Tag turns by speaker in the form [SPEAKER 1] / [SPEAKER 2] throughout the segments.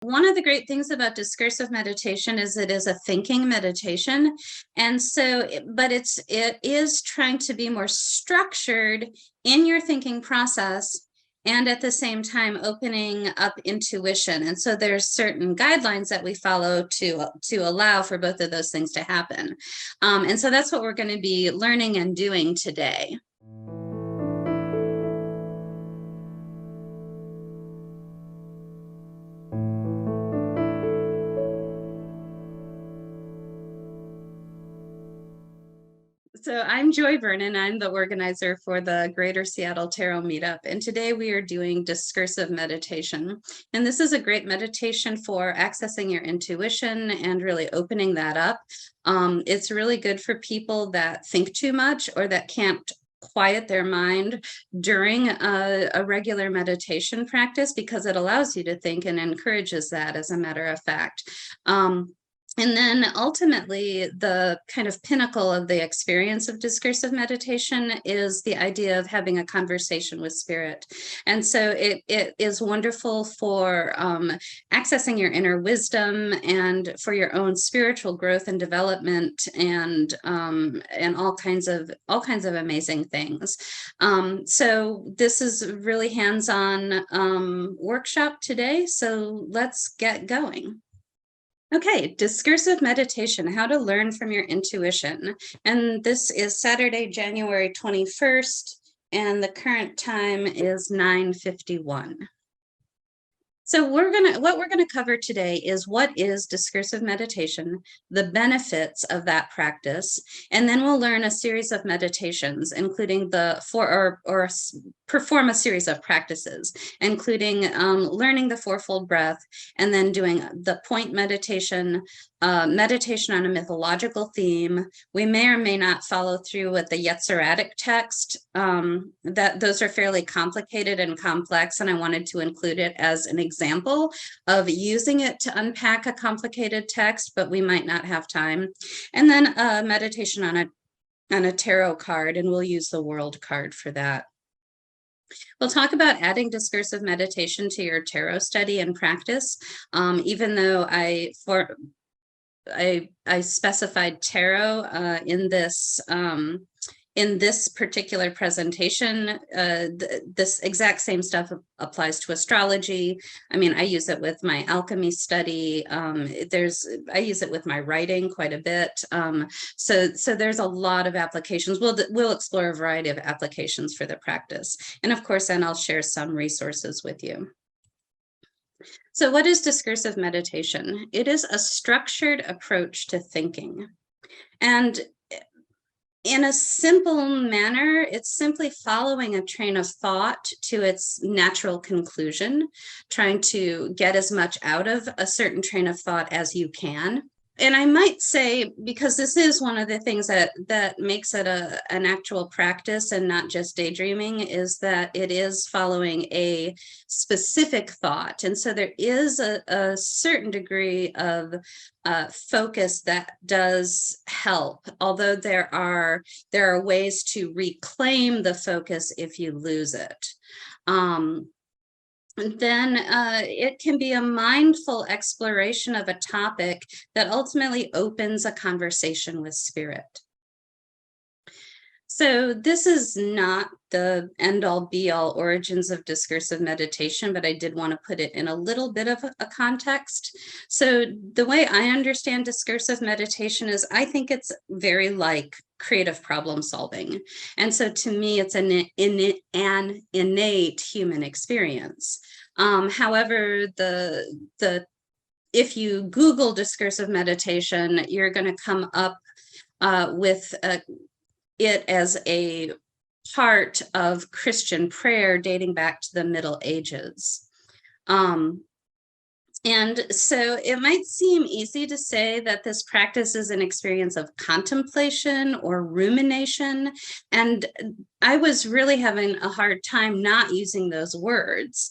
[SPEAKER 1] One of the great things about discursive meditation is it is a thinking meditation. And so, but it is trying to be more structured in your thinking process and at the same time opening up intuition. And so there's certain guidelines that we follow to allow for both of those things to happen. And so that's what we're going to be learning and doing today. So I'm Joy Vernon. I'm the organizer for the Greater Seattle Tarot Meetup. And today we are doing discursive meditation. And this is a great meditation for accessing your intuition and really opening that up. It's really good for people that think too much or that can't quiet their mind during a regular meditation practice, because it allows you to think and encourages that, as a matter of fact. And then ultimately, the kind of pinnacle of the experience of discursive meditation is the idea of having a conversation with spirit. And so it is wonderful for accessing your inner wisdom and for your own spiritual growth and development, and all kinds of amazing things. So this is really hands-on workshop today. So let's get going. Okay, discursive meditation, how to learn from your intuition. And this is Saturday, January 21st, and the current time is 9:51. So what we're gonna cover today is what is discursive meditation, the benefits of that practice, and then we'll learn a series of meditations, including perform a series of practices, including learning the fourfold breath, and then doing the point meditation, meditation on a mythological theme. We may or may not follow through with the Amaterasu text. Those are fairly complicated and complex, and I wanted to include it as an example of using it to unpack a complicated text, but we might not have time. And then a meditation on a tarot card, and we'll use the World card for that. We'll talk about adding discursive meditation to your tarot study and practice, even though I specified tarot in this particular presentation. This exact same stuff applies to astrology. I mean, I use it with my alchemy study. I use it with my writing quite a bit. So there's a lot of applications. We'll explore a variety of applications for the practice. And of course, then I'll share some resources with you. So what is discursive meditation? It is a structured approach to thinking. And in a simple manner, it's simply following a train of thought to its natural conclusion, trying to get as much out of a certain train of thought as you can. And I might say, because this is one of the things that makes it an actual practice and not just daydreaming, is that it is following a specific thought. And so there is a certain degree of focus that does help, although there are ways to reclaim the focus if you lose it. Then it can be a mindful exploration of a topic that ultimately opens a conversation with spirit. So this is not the end-all be-all origins of discursive meditation, but I did want to put it in a little bit of a context. So the way I understand discursive meditation is, I think it's very like creative problem solving. And so to me, it's an innate human experience. However, if you Google discursive meditation, you're going to come up with it as a part of Christian prayer dating back to the Middle Ages. And so it might seem easy to say that this practice is an experience of contemplation or rumination. And I was really having a hard time not using those words,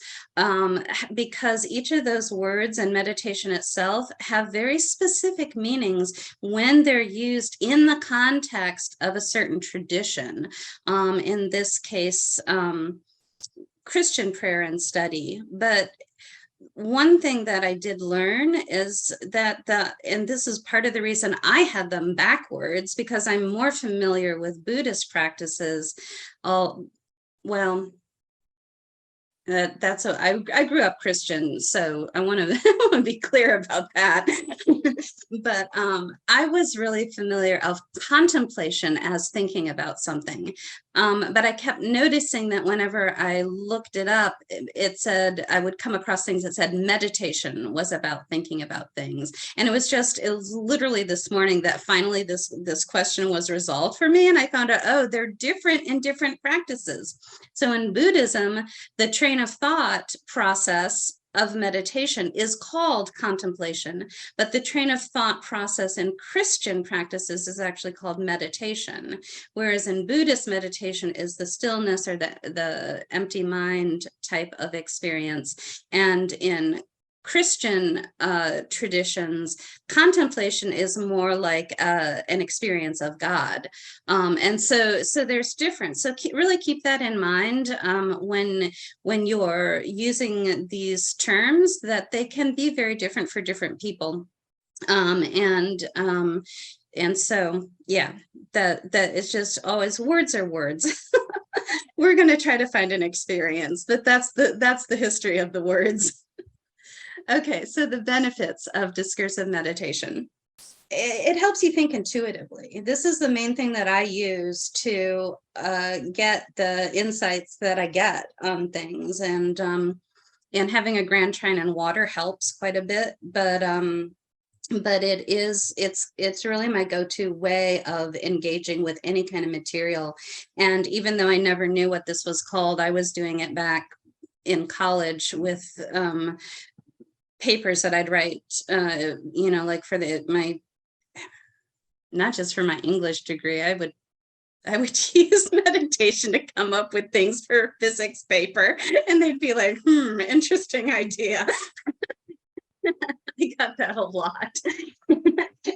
[SPEAKER 1] because each of those words and meditation itself have very specific meanings when they're used in the context of a certain tradition. In this case, Christian prayer and study. But one thing that I did learn is that and this is part of the reason I had them backwards, because I'm more familiar with Buddhist practices. Well, I grew up Christian, so I want to be clear about that. But I was really familiar of contemplation as thinking about something. But I kept noticing that whenever I looked it up, it said I would come across things that said meditation was about thinking about things. And it was literally this morning that finally this question was resolved for me. And I found out, oh, they're different in different practices. So in Buddhism, the train of thought process of meditation is called contemplation, but the train of thought process in Christian practices is actually called meditation, whereas in Buddhist, meditation is the stillness or the empty mind type of experience. And in Christian traditions, contemplation is more like an experience of God. And so there's difference. So really keep that in mind when you're using these terms, that they can be very different for different people. And so, yeah, that it's just always words are words. We're going to try to find an experience, but that's the history of the words. Okay, so the benefits of discursive meditation. It helps you think intuitively. This is the main thing that I use to get the insights that I get on things, and having a grand trine in water helps quite a bit. But it's really my go-to way of engaging with any kind of material. And even though I never knew what this was called, I was doing it back in college with papers that I'd write, like for not just for my English degree, I would use meditation to come up with things for a physics paper, and they'd be like, interesting idea. I got that a lot.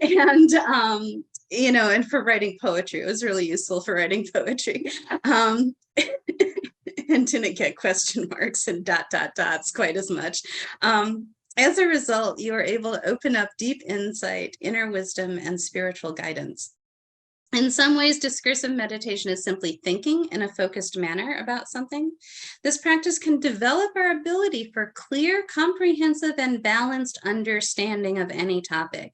[SPEAKER 1] And and for writing poetry, it was really useful for writing poetry. And didn't get question marks and ... quite as much. As a result, you are able to open up deep insight, inner wisdom, and spiritual guidance. In some ways, discursive meditation is simply thinking in a focused manner about something. This practice can develop our ability for clear, comprehensive, and balanced understanding of any topic.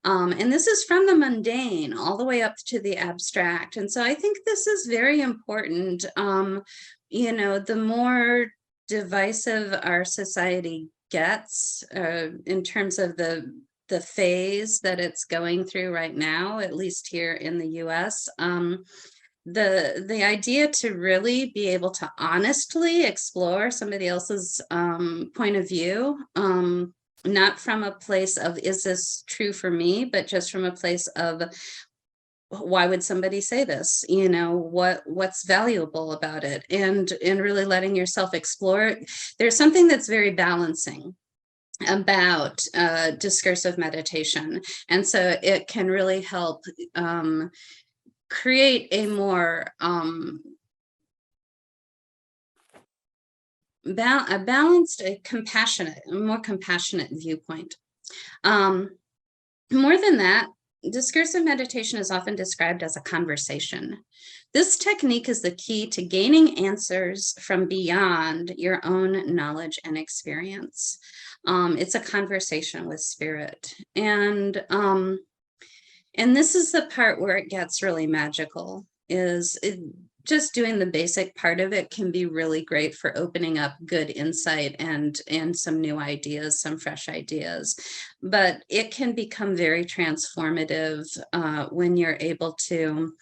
[SPEAKER 1] And this is from the mundane all the way up to the abstract. And so I think this is very important. The more divisive our society gets in terms of the phase that it's going through right now, at least here in the US, the idea to really be able to honestly explore somebody else's point of view, not from a place of, is this true for me, but just from a place of, why would somebody say this? What's valuable about it, and really letting yourself explore it. There's something that's very balancing about discursive meditation, and so it can really help create a more balanced, a more compassionate viewpoint. More than that, discursive meditation is often described as a conversation. This technique is the key to gaining answers from beyond your own knowledge and experience. It's a conversation with spirit. And this is the part where it gets really magical, just doing the basic part of it can be really great for opening up good insight and some new ideas, some fresh ideas. But it can become very transformative when you're able to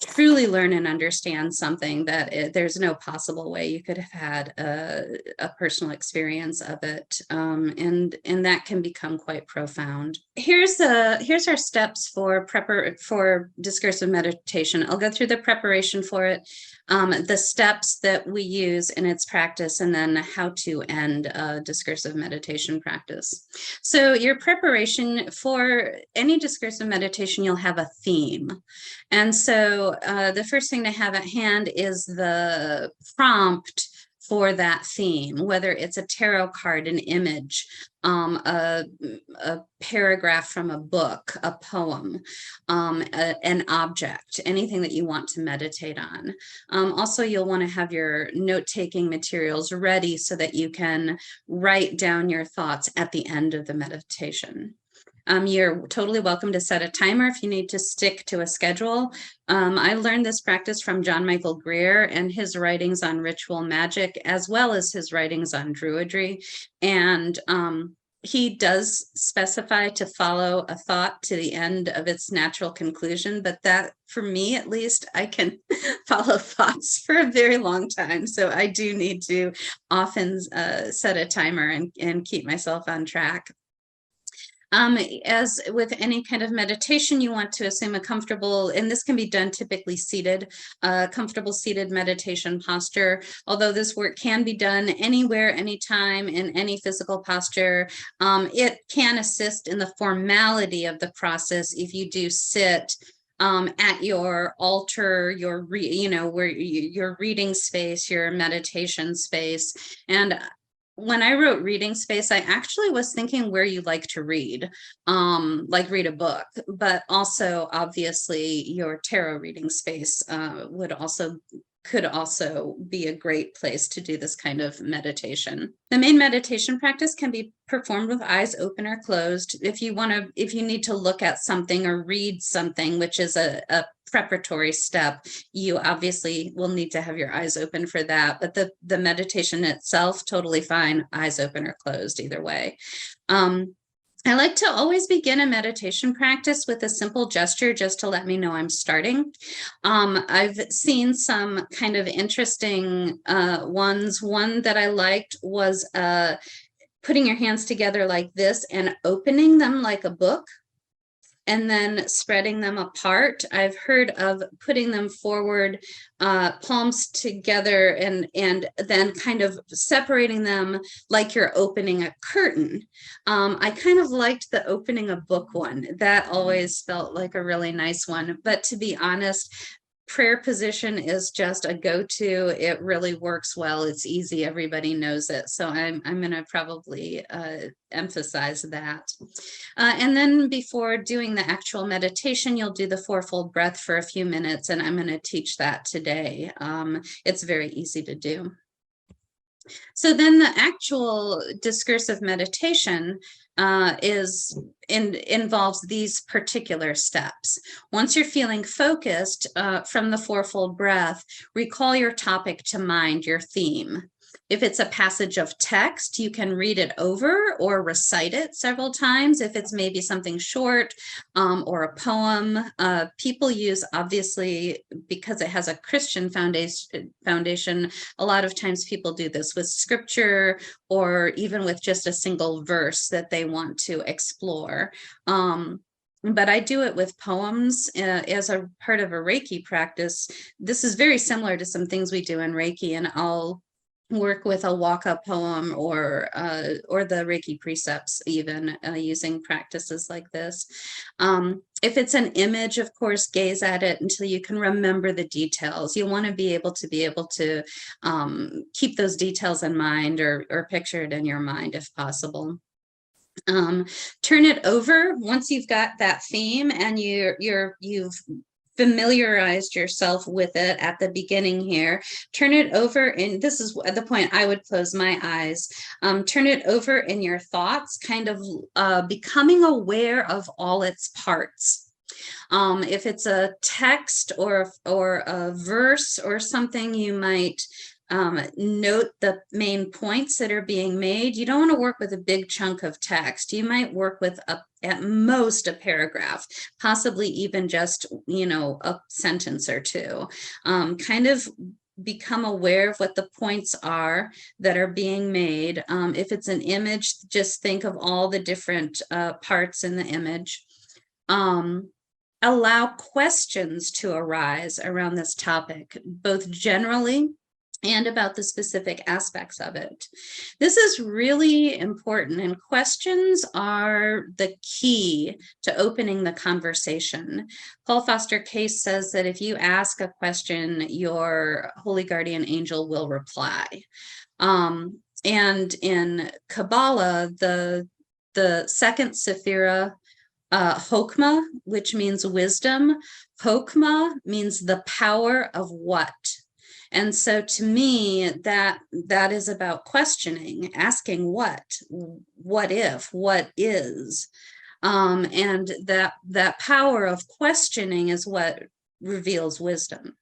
[SPEAKER 1] truly learn and understand something that there's no possible way you could have had a personal experience of it, and that can become quite profound. Here's our steps for discursive meditation. I'll go through the preparation for it, the steps that we use in its practice, and then how to end a discursive meditation practice. So your preparation for any discursive meditation, you'll have a theme. And so the first thing to have at hand is the prompt for that theme, whether it's a tarot card, an image, a paragraph from a book, a poem, an object, anything that you want to meditate on. Also, you'll want to have your note-taking materials ready so that you can write down your thoughts at the end of the meditation. You're totally welcome to set a timer if you need to stick to a schedule. I learned this practice from John Michael Greer and his writings on ritual magic, as well as his writings on druidry. And he does specify to follow a thought to the end of its natural conclusion, but that, for me at least, I can follow thoughts for a very long time. So I do need to often set a timer and keep myself on track. As with any kind of meditation, you want to assume a comfortable, and this can be done typically seated, comfortable seated meditation posture. Although this work can be done anywhere, anytime, in any physical posture, it can assist in the formality of the process if you do sit at your altar, your your reading space, your meditation space. And when I wrote reading space, I actually was thinking where you like to read, like read a book, but also obviously your tarot reading space could also be a great place to do this kind of meditation. The main meditation practice can be performed with eyes open or closed. If you need to look at something or read something, which is a preparatory step, you obviously will need to have your eyes open for that. But the meditation itself, totally fine, eyes open or closed, either way. I like to always begin a meditation practice with a simple gesture just to let me know I'm starting. I've seen some kind of interesting ones. One that I liked was putting your hands together like this and opening them like a book, and then spreading them apart. I've heard of putting them forward, palms together, and then kind of separating them like you're opening a curtain. I kind of liked the opening a book one. That always felt like a really nice one. But to be honest, prayer position is just a go-to. It really works well. It's easy. Everybody knows it. So I'm going to probably emphasize that. And then before doing the actual meditation, you'll do the fourfold breath for a few minutes, and I'm going to teach that today. It's very easy to do. So then the actual discursive meditation involves these particular steps. Once you're feeling focused from the fourfold breath, recall your topic to mind, your theme. If it's a passage of text, you can read it over or recite it several times. If it's maybe something short or a poem, people use, obviously, because it has a Christian foundation, a lot of times people do this with scripture or even with just a single verse that they want to explore. But I do it with poems as a part of a Reiki practice. This is very similar to some things we do in Reiki, and I'll work with a walk-up poem or the Reiki precepts, even using practices like this. If it's an image, of course, gaze at it until you can remember the details. You want to be able to keep those details in mind or picture it in your mind if possible. Turn it over once you've got that theme and you've familiarized yourself with it at the beginning here. Turn it over, and this is at the point I would close my eyes. Turn it over in your thoughts, kind of becoming aware of all its parts. If it's a text or a verse or something, you might note the main points that are being made. You don't want to work with a big chunk of text. You might work with at most a paragraph, possibly even just, a sentence or two. Kind of become aware of what the points are that are being made. If it's an image, just think of all the different parts in the image. Allow questions to arise around this topic, both generally and about the specific aspects of it. This is really important, and questions are the key to opening the conversation. Paul Foster Case says that if you ask a question, your holy guardian angel will reply. And in Kabbalah, the second sephira, Hokmah, which means wisdom, Hokmah means the power of what. And so to me, that is about questioning, asking what if, what is. And that power of questioning is what reveals wisdom.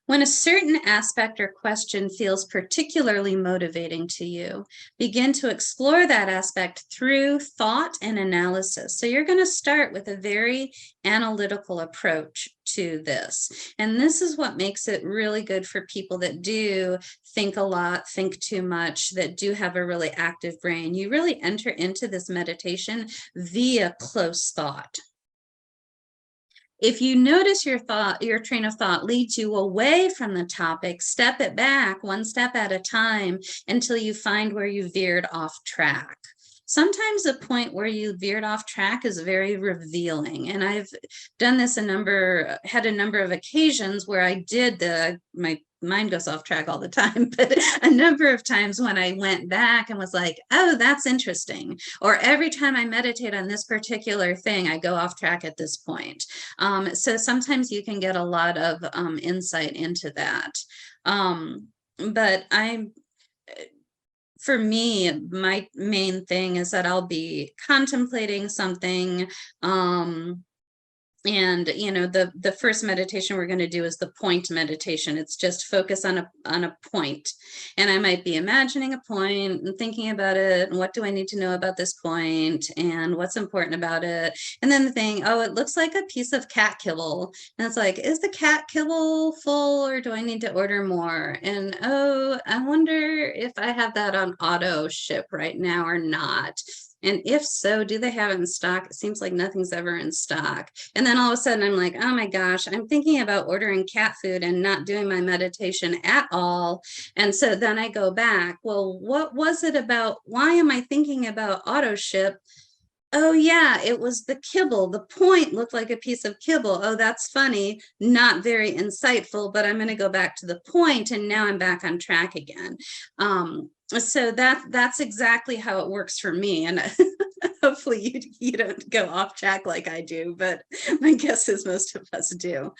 [SPEAKER 1] When a certain aspect or question feels particularly motivating to you, begin to explore that aspect through thought and analysis. So you're going to start with a very analytical approach to this. And this is what makes it really good for people that do think a lot, think too much, that do have a really active brain. You really enter into this meditation via close thought. If you notice your train of thought leads you away from the topic, step it back one step at a time until you find where you veered off track. Sometimes the point where you veered off track is very revealing. And I've done this had a number of occasions where I did my mind goes off track all the time, but a number of times when I went back and was like, oh, that's interesting. Or every time I meditate on this particular thing, I go off track at this point. So sometimes you can get a lot of insight into that. But for me, my main thing is that I'll be contemplating something, and the first meditation we're going to do is the point meditation. It's just focus on a point, and I might be imagining a point and thinking about it, and what do I need to know about this point, and what's important about it. And then the thing, oh, it looks like a piece of cat kibble, and it's like, is the cat kibble full, or do I need to order more? And oh, I wonder if I have that on auto ship right now or not. And if so, do they have it in stock? It seems like nothing's ever in stock. And then all of a sudden I'm like, oh my gosh, I'm thinking about ordering cat food and not doing my meditation at all. And so then I go back, well, what was it about? Why am I thinking about auto ship? Oh yeah, it was the kibble. The point looked like a piece of kibble. Oh, that's funny. Not very insightful, but I'm going to go back to the point, and now I'm back on track again. So that's exactly how it works for me. And hopefully you don't go off track like I do, but my guess is most of us do.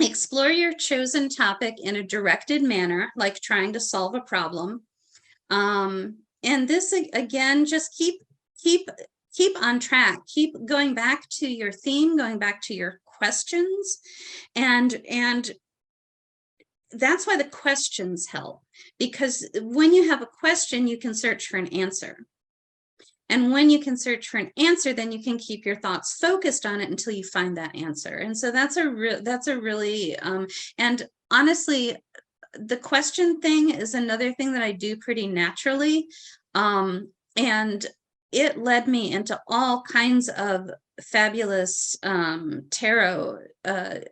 [SPEAKER 1] Explore your chosen topic in a directed manner, like trying to solve a problem. And this, again, just keep on track, keep going back to your theme, going back to your questions, and that's why the questions help, because when you have a question, you can search for an answer. And when you can search for an answer, then you can keep your thoughts focused on it until you find that answer. And so that's a really, and honestly, the question thing is another thing that I do pretty naturally. And it led me into all kinds of fabulous tarot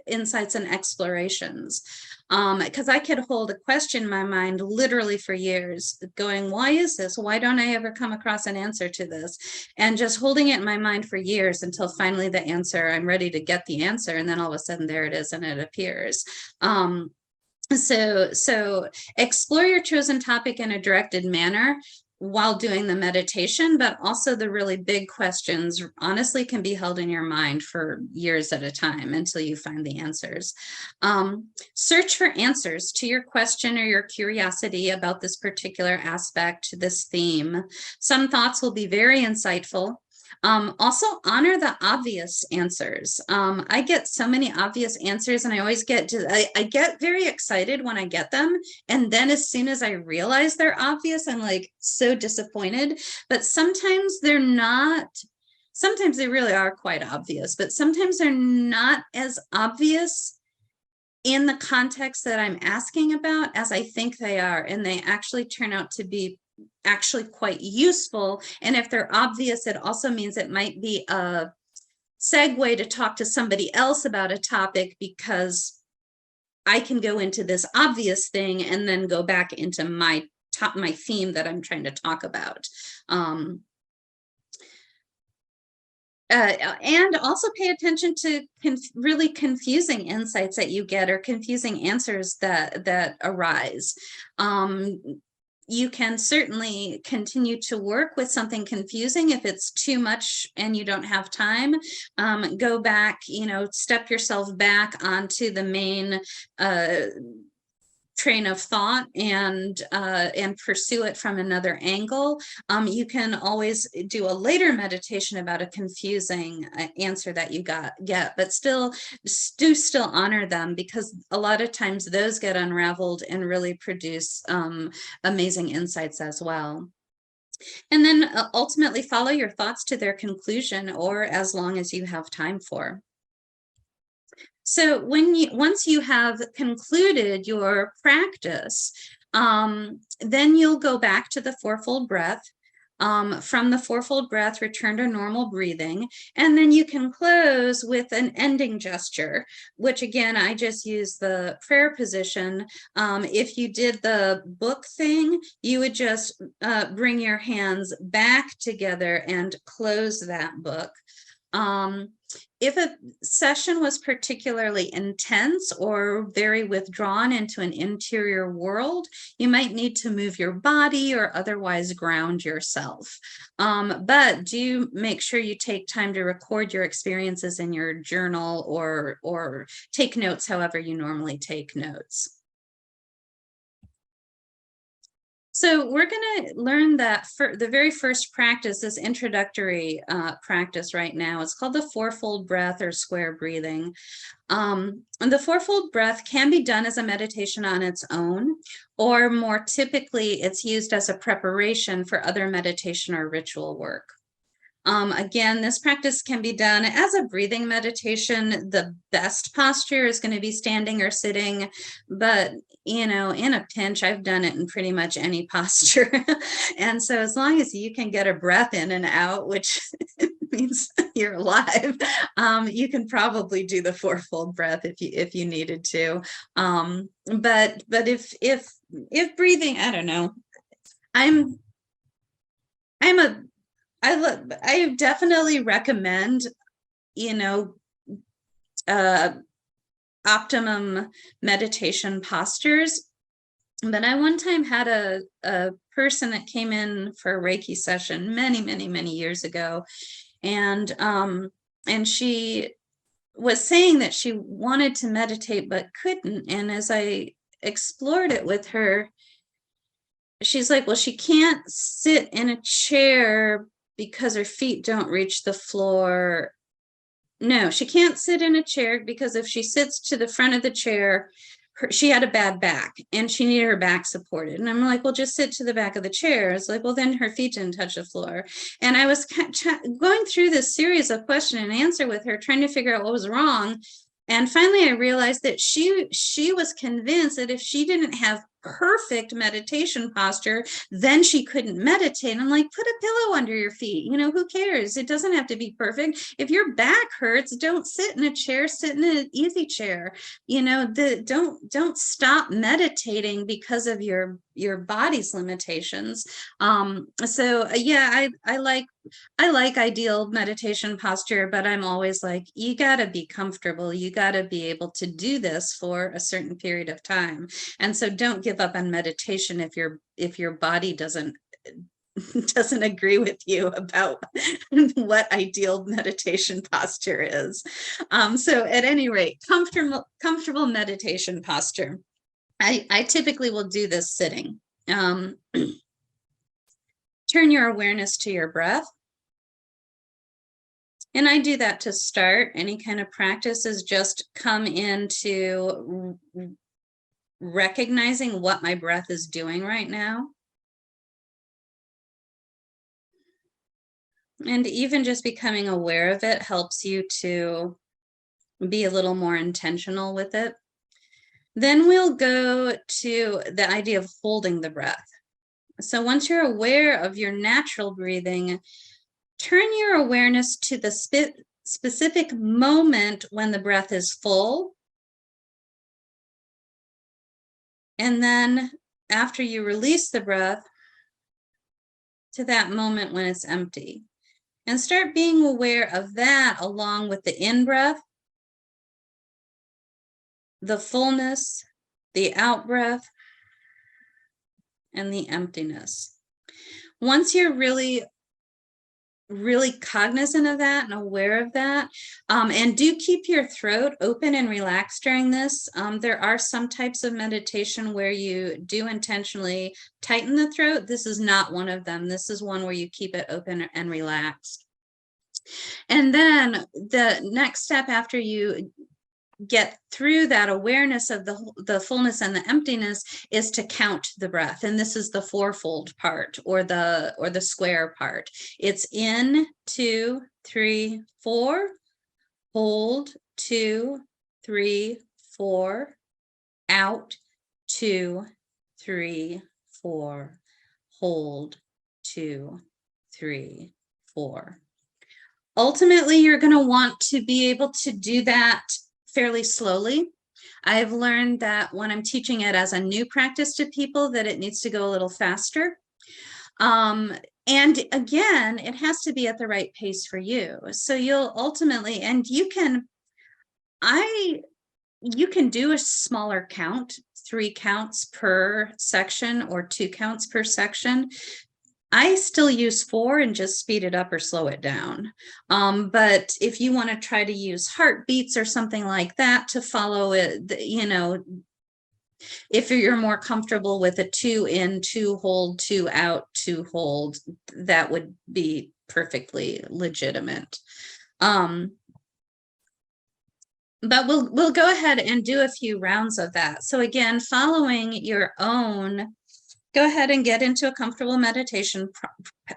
[SPEAKER 1] insights and explorations. Because I could hold a question in my mind literally for years, going, why is this? Why don't I ever come across an answer to this? And just holding it in my mind for years until finally the answer, I'm ready to get the answer. And then all of a sudden there it is, and it appears. So explore your chosen topic in a directed manner while doing the meditation, but also the really big questions honestly can be held in your mind for years at a time until you find the answers. Search for answers to your question or your curiosity about this particular aspect, this theme. Some thoughts will be very insightful. Also honor the obvious answers. I get so many obvious answers, and I always I get very excited when I get them. And then as soon as I realize they're obvious, I'm like so disappointed. But sometimes they're not. Sometimes they really are quite obvious, but sometimes they're not as obvious in the context that I'm asking about as I think they are. And they actually turn out to be actually quite useful. And if they're obvious, it also means it might be a segue to talk to somebody else about a topic, because I can go into this obvious thing and then go back into my theme that I'm trying to talk about. And also pay attention to really confusing insights that you get, or confusing answers that arise. You can certainly continue to work with something confusing. If it's too much and you don't have time, go back, step yourself back onto the main train of thought and pursue it from another angle. You can always do a later meditation about a confusing answer that you get, but still honor them, because a lot of times those get unraveled and really produce amazing insights as well. And then ultimately follow your thoughts to their conclusion, or as long as you have time for. So once you have concluded your practice, then you'll go back to the fourfold breath. From the fourfold breath, return to normal breathing, and then you can close with an ending gesture, which again, I just use the prayer position. If you did the book thing, you would just bring your hands back together and close that book. If a session was particularly intense or very withdrawn into an interior world, you might need to move your body or otherwise ground yourself. But do make sure you take time to record your experiences in your journal, or take notes however you normally take notes. So we're going to learn that for the very first practice, this introductory practice right now. It's called the fourfold breath, or square breathing. And the fourfold breath can be done as a meditation on its own, or more typically, it's used as a preparation for other meditation or ritual work. Again, this practice can be done as a breathing meditation. The best posture is going to be standing or sitting, but in a pinch, I've done it in pretty much any posture. And so as long as you can get a breath in and out, which means you're alive, you can probably do the fourfold breath if you needed to. But if breathing, I don't know, I definitely recommend, optimum meditation postures. But I one time had a person that came in for a Reiki session many years ago, and she was saying that she wanted to meditate but couldn't. And as I explored it with her, she's like, well, she can't sit in a chair because her feet don't reach the floor. No, she can't sit in a chair because if she sits to the front of the chair, she had a bad back and she needed her back supported. And I'm like, well, just sit to the back of the chair. It's like, well, then her feet didn't touch the floor. And I was going through this series of question and answer with her, trying to figure out what was wrong. And finally, I realized that she was convinced that if she didn't have perfect meditation posture, then she couldn't meditate. I'm like, put a pillow under your feet. Who cares? It doesn't have to be perfect. If your back hurts, don't sit in a chair, sit in an easy chair. Don't stop meditating because of your body's limitations. So yeah, I like ideal meditation posture, but I'm always like, you got to be comfortable. You got to be able to do this for a certain period of time. And so don't give up on meditation if your body doesn't agree with you about what ideal meditation posture is. So at any rate, comfortable meditation posture. I typically will do this sitting. Turn your awareness to your breath. And I do that to start. Any kind of practice is just come into recognizing what my breath is doing right now. And even just becoming aware of it helps you to be a little more intentional with it. Then we'll go to the idea of holding the breath. So once you're aware of your natural breathing, turn your awareness to the specific moment when the breath is full And then after you release the breath, to that moment when it's empty. And start being aware of that along with the in-breath, the fullness, the out-breath, and the emptiness. Once you're really cognizant of that and aware of that, and do keep your throat open and relaxed during this. There are some types of meditation where you do intentionally tighten the throat. This is not one of them. This is one where you keep it open and relaxed. And then the next step after you get through that awareness of the fullness and the emptiness is to count the breath. And this is the fourfold part, or the square part. It's in, 2, 3, 4, hold, 2, 3, 4, out, 2, 3, 4, hold, 2, 3, 4. Ultimately, you're going to want to be able to do that fairly slowly. I've learned that when I'm teaching it as a new practice to people, that it needs to go a little faster. And again, it has to be at the right pace for you. So you'll ultimately, and you can do a smaller count, 3 counts per section or 2 counts per section. I still use 4 and just speed it up or slow it down. But if you want to try to use heartbeats or something like that to follow it, if you're more comfortable with a 2 in, 2 hold, 2 out, 2 hold, that would be perfectly legitimate. But we'll go ahead and do a few rounds of that. So again, following your own, go ahead and get into a comfortable meditation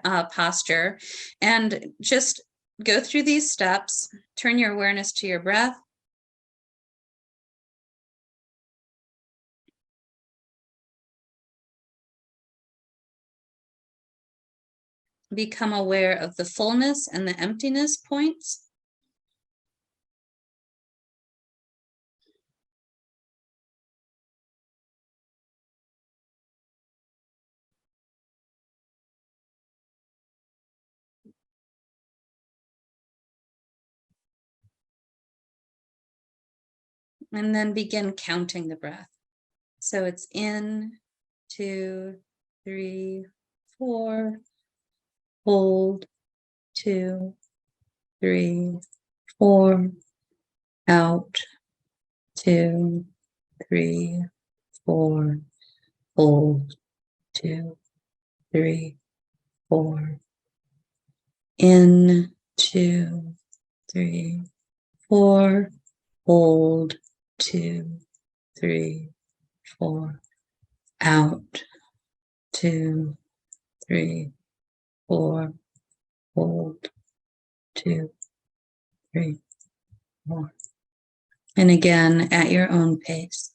[SPEAKER 1] posture and just go through these steps. Turn your awareness to your breath. Become aware of the fullness and the emptiness points. And then begin counting the breath. So it's in, 2, 3, 4, hold, 2, 3, 4, out, 2, 3, 4, hold, 2, 3, 4, in, 2, 3, 4, hold, 2, 3, 4, out, 2, 3, 4, hold, 2, 3, 4. And again, at your own pace.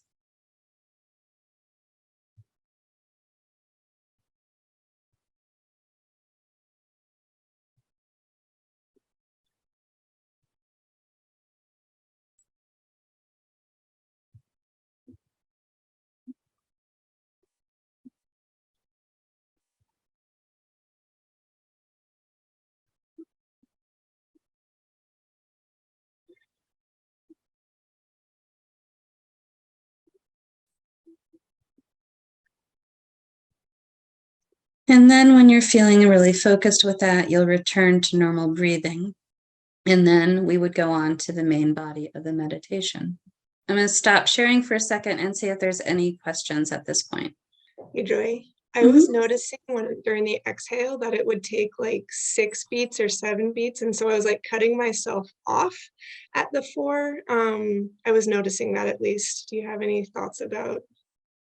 [SPEAKER 1] And then when you're feeling really focused with that, you'll return to normal breathing. And then we would go on to the main body of the meditation. I'm going to stop sharing for a second and see if there's any questions at this point.
[SPEAKER 2] Hey, Joy. I was noticing during the exhale that it would take like 6 beats or 7 beats. And so I was like cutting myself off at the 4. I was noticing that at least. Do you have any thoughts about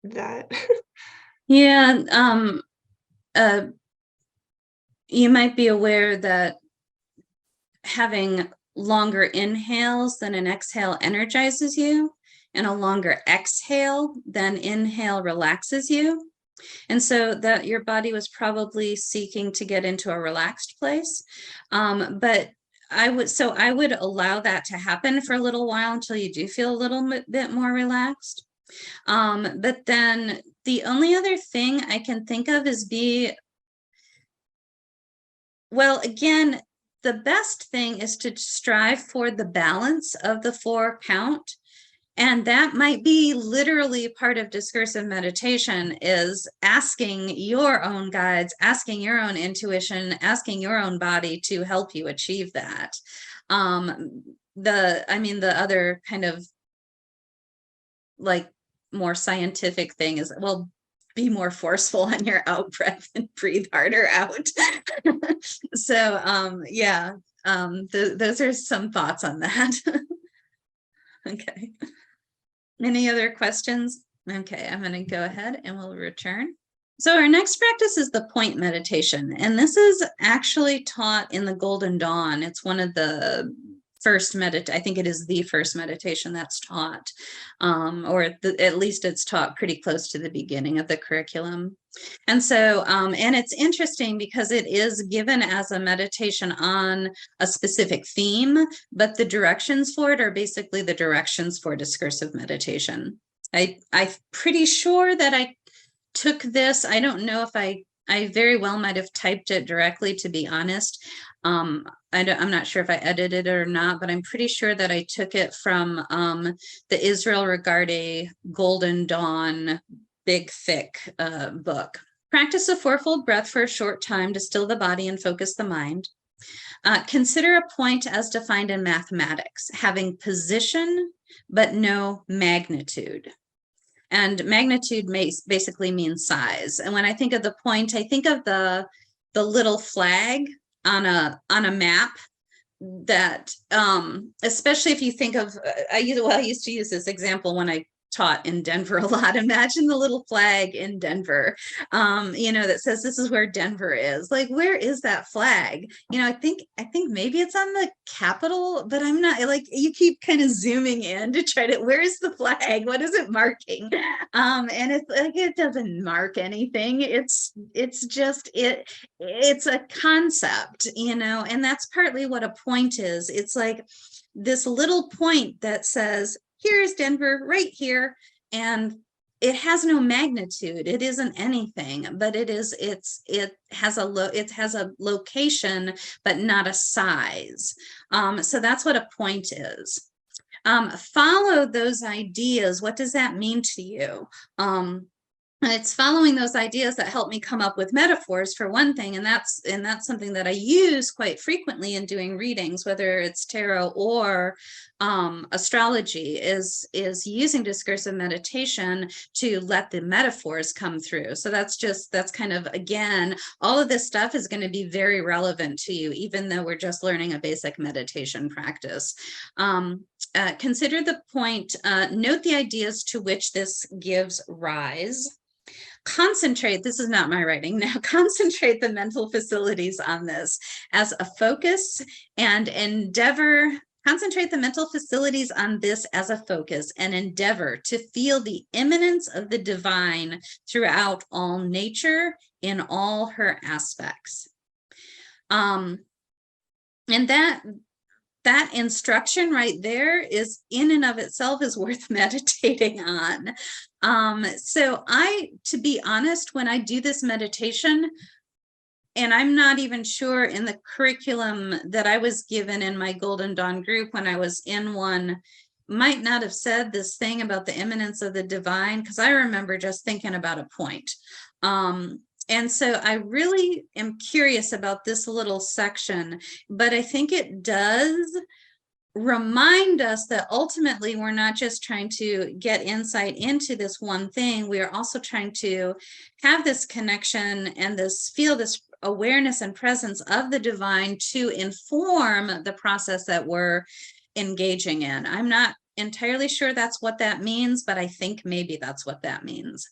[SPEAKER 2] that?
[SPEAKER 1] Yeah. You might be aware that having longer inhales than an exhale energizes you, and a longer exhale than inhale relaxes you. And so that your body was probably seeking to get into a relaxed place. But I would allow that to happen for a little while until you do feel a little bit more relaxed. But then the only other thing I can think of is well, again, the best thing is to strive for the balance of the 4 count. And that might be literally part of discursive meditation, is asking your own guides, asking your own intuition, asking your own body to help you achieve that. The other kind of like more scientific thing is, well, be more forceful on your out breath and breathe harder out. So yeah, those are some thoughts on that. Okay. Any other questions? Okay, I'm going to go ahead and we'll return. So our next practice is the point meditation, and this is actually taught in the Golden Dawn. It's one of the first I think it is the first meditation that's taught, or at least it's taught pretty close to the beginning of the curriculum. And so, and it's interesting because it is given as a meditation on a specific theme, but the directions for it are basically the directions for discursive meditation. I'm pretty sure that I took this. I don't know if I very well might have typed it directly, to be honest. I'm not sure if I edited it or not, but I'm pretty sure that I took it from the Israel Regardie Golden Dawn big thick book. Practice a fourfold breath for a short time to still the body and focus the mind. Consider a point as defined in mathematics, having position but no magnitude. And magnitude basically means size. And when I think of the point, I think of the little flag on a map that, especially if you think of, I used to use this example when I taught in Denver a lot. Imagine the little flag in Denver, that says this is where Denver is. Like, where is that flag? I think maybe it's on the Capitol, but I'm not, like, you keep kind of zooming in to try to, where is the flag? What is it marking? And it's like, it doesn't mark anything. It's just, it's a concept, and that's partly what a point is. It's like this little point that says, here's Denver right here, and it has no magnitude. It isn't anything, but it has a location, but not a size. So that's what a point is. Follow those ideas. What does that mean to you? It's following those ideas that help me come up with metaphors, for one thing, and that's something that I use quite frequently in doing readings, whether it's tarot or astrology, is using discursive meditation to let the metaphors come through. So that's kind of, again, all of this stuff is going to be very relevant to you, even though we're just learning a basic meditation practice. Consider the point, note the ideas to which this gives rise. Concentrate, this is not my writing now, concentrate the mental facilities on this as a focus and concentrate the mental facilities on this as a focus and endeavor to feel the immanence of the divine throughout all nature in all her aspects. And that instruction right there is, in and of itself, is worth meditating on. So to be honest, when I do this meditation, and I'm not even sure in the curriculum that I was given in my Golden Dawn group when I was in one, might not have said this thing about the immanence of the divine, because I remember just thinking about a point. And so I really am curious about this little section, but I think it does remind us that ultimately we're not just trying to get insight into this one thing. We are also trying to have this connection and feel this awareness and presence of the divine to inform the process that we're engaging in. I'm not entirely sure that's what that means, but I think maybe that's what that means.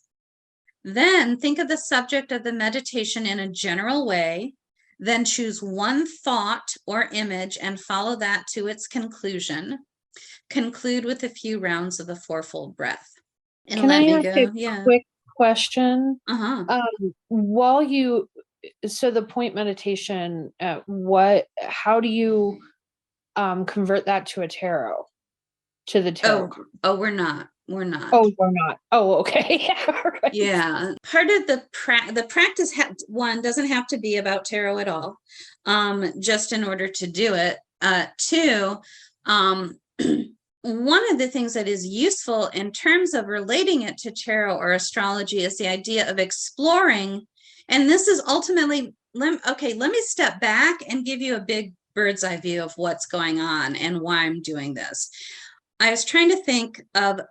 [SPEAKER 1] Then think of the subject of the meditation in a general way, then choose one thought or image and follow that to its conclusion. Conclude with a few rounds of the fourfold breath. And
[SPEAKER 3] Can
[SPEAKER 1] let
[SPEAKER 3] I
[SPEAKER 1] me
[SPEAKER 3] ask
[SPEAKER 1] go.
[SPEAKER 3] a quick question?
[SPEAKER 1] Uh-huh.
[SPEAKER 3] So the point meditation, how do you convert that to the tarot?
[SPEAKER 1] Oh, we're not. we're not.
[SPEAKER 3] Oh, we're not. Oh, okay. Right.
[SPEAKER 1] Yeah, part of the practice doesn't have to be about tarot at all, just in order to do it. Two, one of the things that is useful in terms of relating it to tarot or astrology is the idea of exploring. And this is ultimately, let me step back and give you a big bird's eye view of what's going on and why I'm doing this. I was trying to think of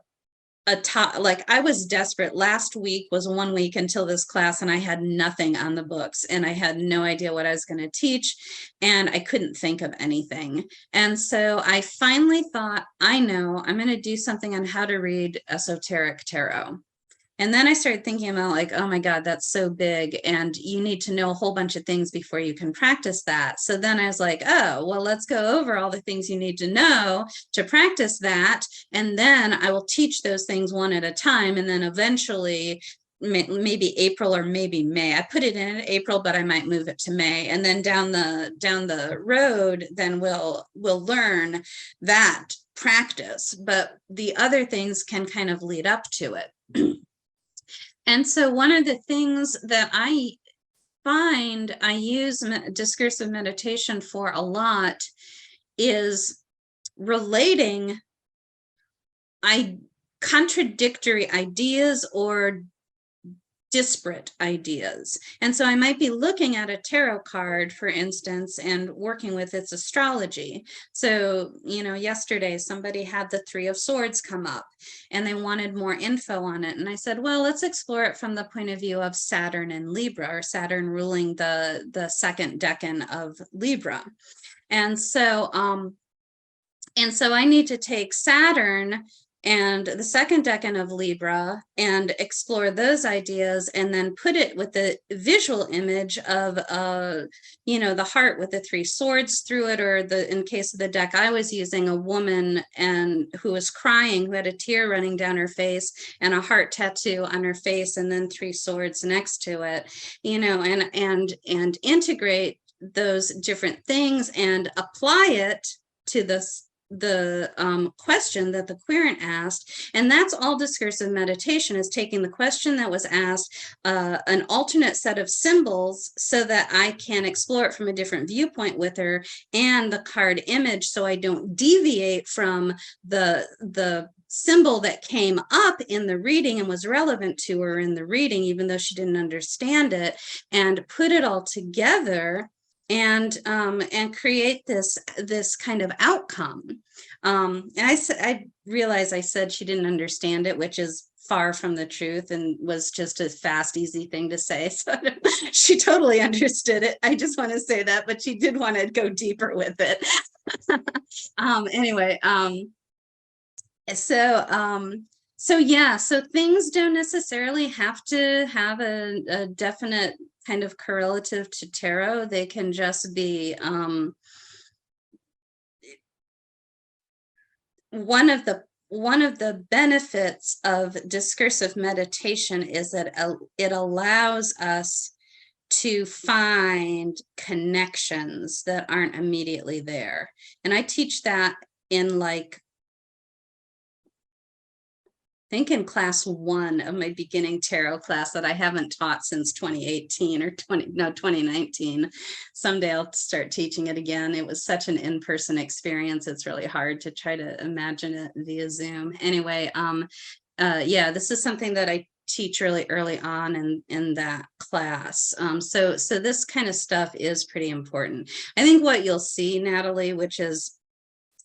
[SPEAKER 1] I was desperate. Last week was 1 week until this class, and I had nothing on the books, and I had no idea what I was going to teach, and I couldn't think of anything. And so I finally thought, I know, I'm going to do something on how to read esoteric tarot. And then I started thinking about, like, oh my God, that's so big. And you need to know a whole bunch of things before you can practice that. So then I was like, oh, well, let's go over all the things you need to know to practice that. And then I will teach those things one at a time. And then eventually, maybe April or maybe May. I put it in April, but I might move it to May. And then down the road, then we'll learn that practice. But the other things can kind of lead up to it. And so one of the things that I find I use discursive meditation for a lot is relating contradictory ideas or disparate ideas. And so I might be looking at a tarot card, for instance, and working with its astrology. So, yesterday somebody had the Three of Swords come up and they wanted more info on it. And I said, well, let's explore it from the point of view of Saturn and Libra, or Saturn ruling the second decan of Libra. And so I need to take Saturn and the second decan of Libra and explore those ideas, and then put it with the visual image of the heart with the three swords through it, or in case of the deck I was using, a woman who was crying, who had a tear running down her face and a heart tattoo on her face, and then three swords next to it, and integrate those different things and apply it to the question that the querent asked. And that's all discursive meditation, is taking the question that was asked, an alternate set of symbols, so that I can explore it from a different viewpoint with her, and the card image, so I don't deviate from the symbol that came up in the reading and was relevant to her in the reading, even though she didn't understand it, and put it all together and create this kind of outcome. And I realized I said she didn't understand it, which is far from the truth, and was just a fast, easy thing to say. So she totally understood it. I just want to say that, but she did want to go deeper with it. Anyway, so things don't necessarily have to have a definite kind of correlative to tarot. They can just be one of the benefits of discursive meditation is that it allows us to find connections that aren't immediately there. And I teach that in in class 1 of my beginning tarot class that I haven't taught since 2018 or 2019. Someday I'll start teaching it again. It was such an in-person experience. It's really hard to try to imagine it via Zoom. Anyway, this is something that I teach really early on in that class. So this kind of stuff is pretty important. I think what you'll see, Natalie, which is,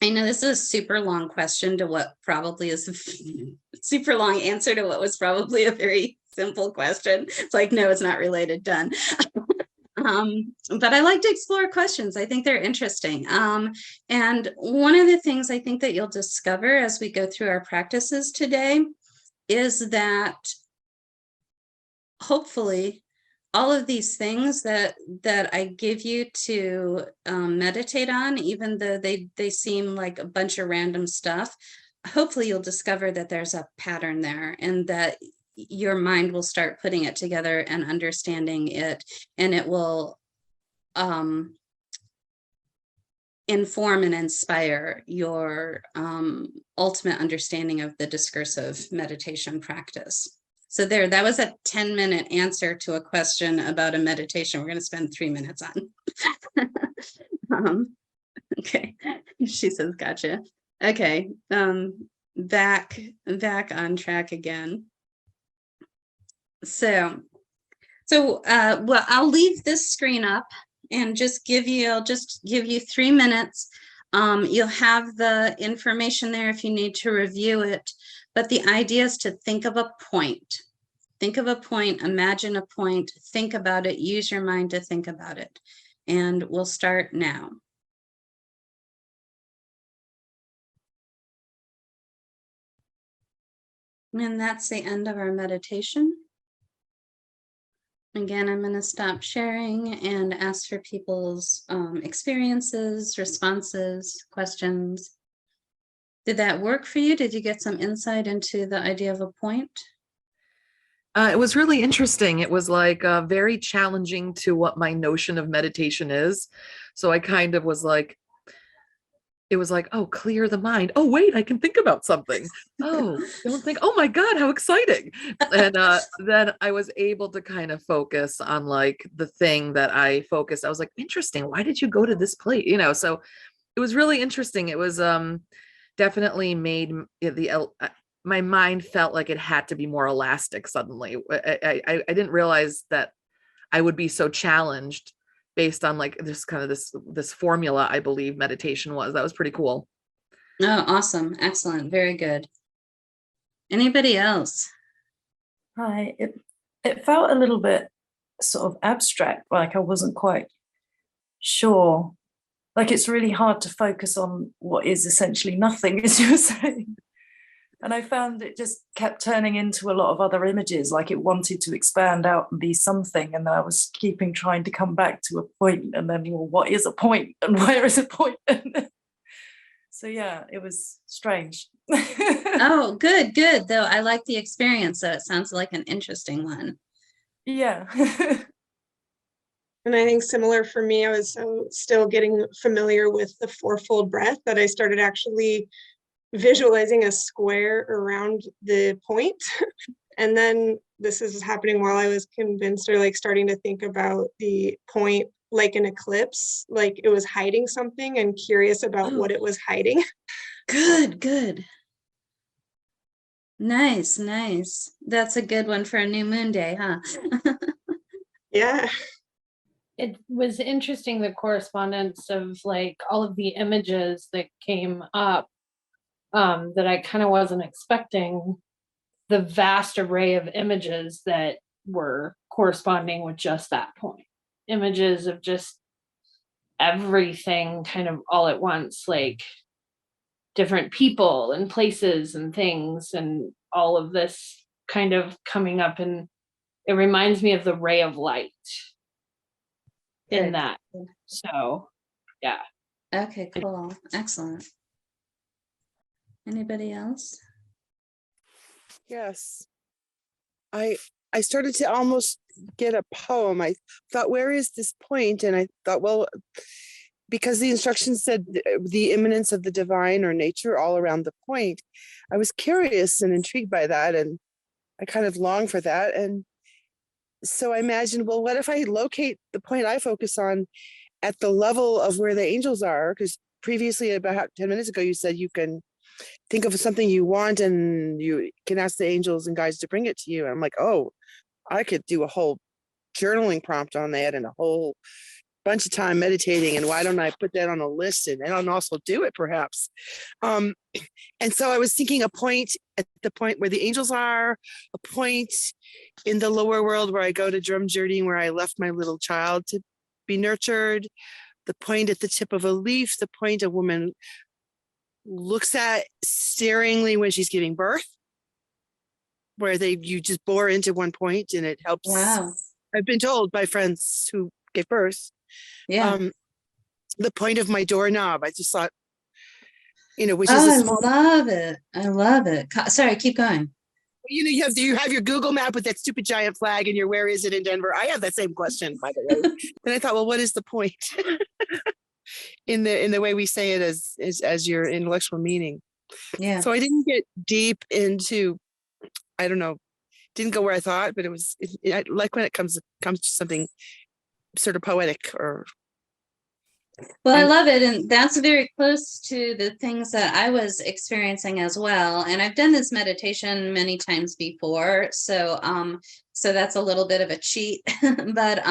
[SPEAKER 1] I know this is a super long question to what probably is a super long answer to what was probably a very simple question. It's like, no, it's not related, done. But I like to explore questions. I think they're interesting. And one of the things I think that you'll discover as we go through our practices today is that hopefully all of these things that I give you to meditate on, even though they seem like a bunch of random stuff, hopefully you'll discover that there's a pattern there, and that your mind will start putting it together and understanding it, and it will inform and inspire your ultimate understanding of the discursive meditation practice. So there, that was a 10-minute answer to a question about a meditation we're going to spend 3 minutes on. Okay, she says, gotcha. Okay, back on track again. So well, I'll leave this screen up and I'll just give you 3 minutes. You'll have the information there if you need to review it, but the idea is to think of a point. Think of a point, imagine a point, think about it, use your mind to think about it. And we'll start now. And that's the end of our meditation. Again, I'm going to stop sharing and ask for people's experiences, responses, questions. Did that work for you? Did you get some insight into the idea of a point?
[SPEAKER 4] It was really interesting. It was like very challenging to what my notion of meditation is. So I kind of was like, it was like, oh, clear the mind. Oh, wait, I can think about something. Oh, don't think, oh my God, how exciting. And then I was able to kind of focus on like the thing that I focused. I was like, interesting. Why did you go to this place? You know, so it was really interesting. It was definitely made my mind felt like it had to be more elastic suddenly. I didn't realize that I would be so challenged based on like this kind of this formula, I believe meditation was. That was pretty cool.
[SPEAKER 1] Oh, awesome. Excellent. Very good. Anybody else?
[SPEAKER 5] Hi. It felt a little bit sort of abstract, like I wasn't quite sure. Like it's really hard to focus on what is essentially nothing, as you were saying. And I found it just kept turning into a lot of other images, like it wanted to expand out and be something. And then I was trying to come back to a point, and then, well, what is a point and where is a point? So yeah, it was strange.
[SPEAKER 1] Oh, good. Though I like the experience, so it sounds like an interesting one.
[SPEAKER 5] Yeah.
[SPEAKER 2] And I think similar for me, I was still getting familiar with the fourfold breath that I started actually visualizing a square around the point. And then this is happening while I was convinced, or like starting to think about the point like an eclipse, like it was hiding something and curious about what it was hiding.
[SPEAKER 1] Good. Nice. That's a good one for a new moon day, huh?
[SPEAKER 2] Yeah.
[SPEAKER 3] It was interesting, the correspondence of like all of the images that came up that I kind of wasn't expecting, the vast array of images that were corresponding with just that point. Images of just everything kind of all at once, like different people and places and things, and all of this kind of coming up. And it reminds me of the ray of light in that. So, yeah.
[SPEAKER 1] Okay, cool. Excellent. Anybody else?
[SPEAKER 6] Yes. I started to almost get a poem. I thought, where is this point? And I thought, well, because the instructions said the immanence of the divine or nature all around the point, I was curious and intrigued by that. And I kind of longed for that. And so I imagined, well, what if I locate the point I focus on at the level of where the angels are? Because previously, about 10 minutes ago, you said you can think of something you want and you can ask the angels and guides to bring it to you. And I'm like, oh, I could do a whole journaling prompt on that and a whole bunch of time meditating. And why don't I put that on a list and also do it perhaps? And so I was thinking a point at the point where the angels are, a point in the lower world where I go to drum journey, where I left my little child to be nurtured, the point at the tip of a leaf, the point a woman looks at staringly when she's giving birth, where you just bore into one point and it helps.
[SPEAKER 1] Wow.
[SPEAKER 6] I've been told by friends who gave birth.
[SPEAKER 1] Yeah.
[SPEAKER 6] The point of my doorknob, I just thought, which
[SPEAKER 1] Oh,
[SPEAKER 6] is a small.
[SPEAKER 1] I love it. Sorry, keep going.
[SPEAKER 6] You have your Google map with that stupid giant flag and where is it in Denver? I have that same question, by the way. And I thought, well, what is the point? in the way we say it as your intellectual meaning.
[SPEAKER 1] Yeah.
[SPEAKER 6] So I didn't get deep into, I don't know, didn't go where I thought, but I like when it comes to something sort of poetic or.
[SPEAKER 1] Well, I
[SPEAKER 6] And
[SPEAKER 1] love it. And that's very close to the things that I was experiencing as well. And I've done this meditation many times before. So that's a little bit of a cheat. But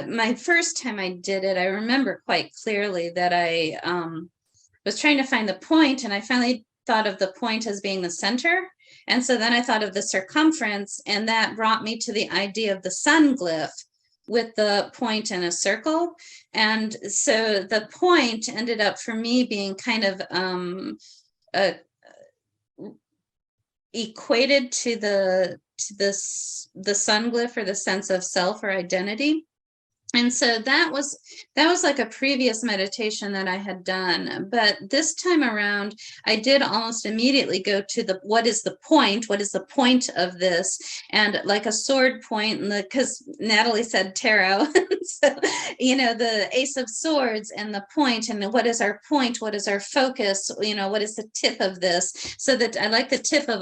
[SPEAKER 1] my first time I did it, I remember quite clearly that I was trying to find the point, and I finally thought of the point as being the center. And so then I thought of the circumference, and that brought me to the idea of the sun glyph with the point in a circle. And so the point ended up for me being kind of equated to the sun glyph, or the sense of self or identity. And so that was like a previous meditation that I had done. But this time around, I did almost immediately go to what is the point? What is the point of this? And like a sword point, and because Natalie said tarot, so, the Ace of Swords and the point, and what is our point? What is our focus? What is the tip of this? So that I like the tip of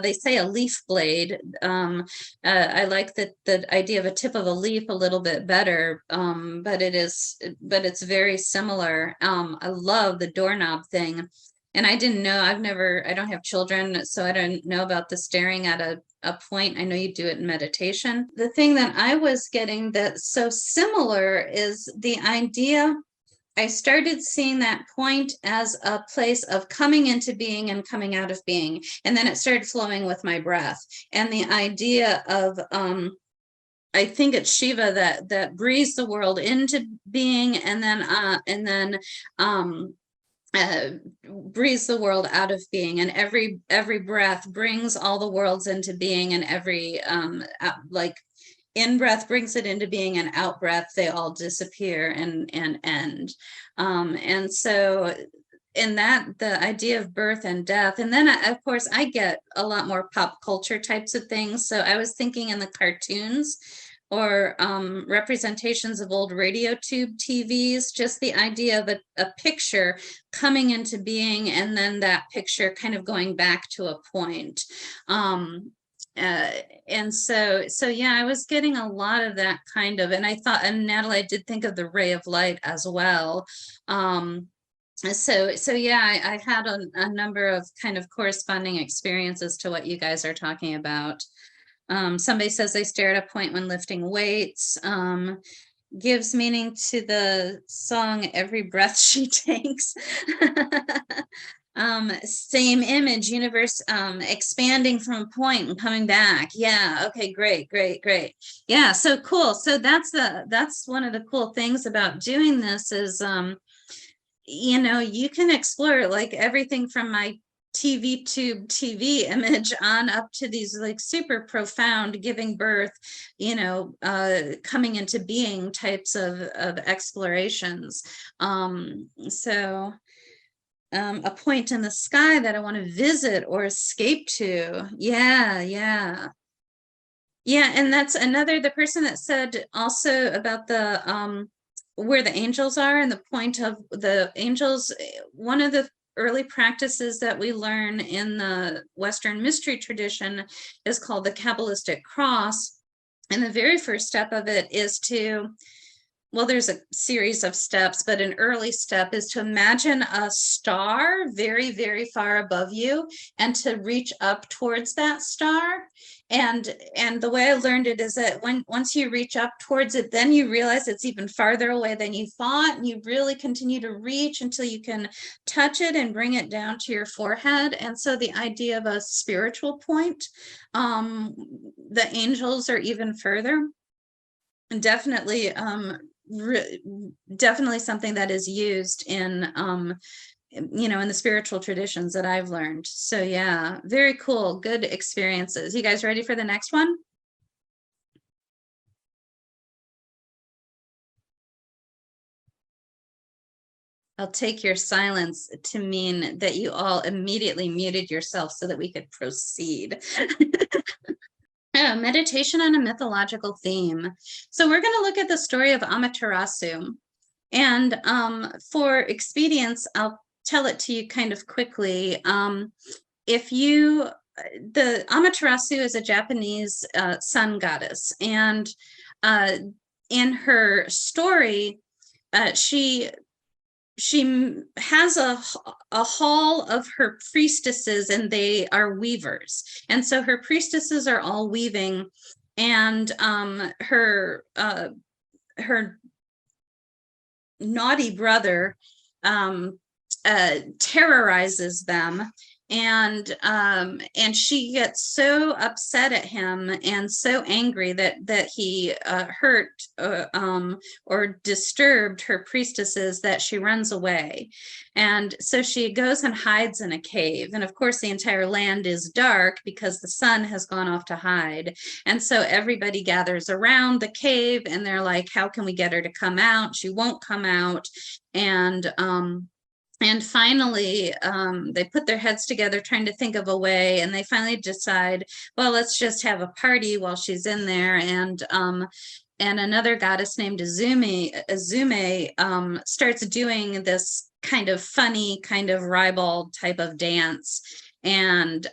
[SPEAKER 1] they say a leaf blade. I like the idea of a tip of a leaf a little bit better. But it's very similar. I love the doorknob thing. And I didn't know, I don't have children, so I don't know about the staring at a point. I know you do it in meditation. The thing that I was getting that's so similar is the idea. I started seeing that point as a place of coming into being and coming out of being. And then it started flowing with my breath. And the idea of, I think it's Shiva that breathes the world into being, and then breathes the world out of being, and every breath brings all the worlds into being, and every like in breath brings it into being, and out breath they all disappear and end. And so in that, the idea of birth and death, and then of course I get a lot more pop culture types of things. So I was thinking in the cartoons or representations of old radio tube TVs, just the idea of a picture coming into being, and then that picture kind of going back to a point. And so yeah, I was getting a lot of that kind of, and I thought, and Natalie, I did think of the ray of light as well. So yeah, I had a number of kind of corresponding experiences to what you guys are talking about. Somebody says they stare at a point when lifting weights. Gives meaning to the song Every Breath She Takes. Same image, universe expanding from a point and coming back. Yeah, okay, great. Yeah, so cool. So that's one of the cool things about doing this is you can explore like everything from my TV tube TV image on up to these like super profound giving birth, coming into being types of explorations. So a point in the sky that I want to visit or escape to. Yeah. And that's the person that said also about the where the angels are, and the point of the angels. One of the early practices that we learn in the Western mystery tradition is called the Kabbalistic cross. And the very first step of it is there's a series of steps, but an early step is to imagine a star very, very far above you and to reach up towards that star. And the way I learned it is that once you reach up towards it, then you realize it's even farther away than you thought. And you really continue to reach until you can touch it and bring it down to your forehead. And so the idea of a spiritual point, the angels are even further. And definitely something that is used in in the spiritual traditions that I've learned. So yeah, very cool, good experiences. You guys ready for the next one? I'll take your silence to mean that you all immediately muted yourself so that we could proceed. Meditation on a mythological theme. So we're going to look at the story of Amaterasu. And for expedience, I'll tell it to you kind of quickly. If you, the Amaterasu is a Japanese sun goddess, and in her story, she has a hall of her priestesses, and they are weavers, and so her priestesses are all weaving, and her naughty brother terrorizes them, and she gets so upset at him and so angry that he hurt or disturbed her priestesses, that she runs away. And so she goes and hides in a cave, and of course the entire land is dark because the sun has gone off to hide. And so everybody gathers around the cave, and they're like, how can we get her to come out? She won't come out. And finally, they put their heads together trying to think of a way, and they finally decide, well, let's just have a party while she's in there. And another goddess named Azume starts doing this kind of funny, kind of ribald type of dance. And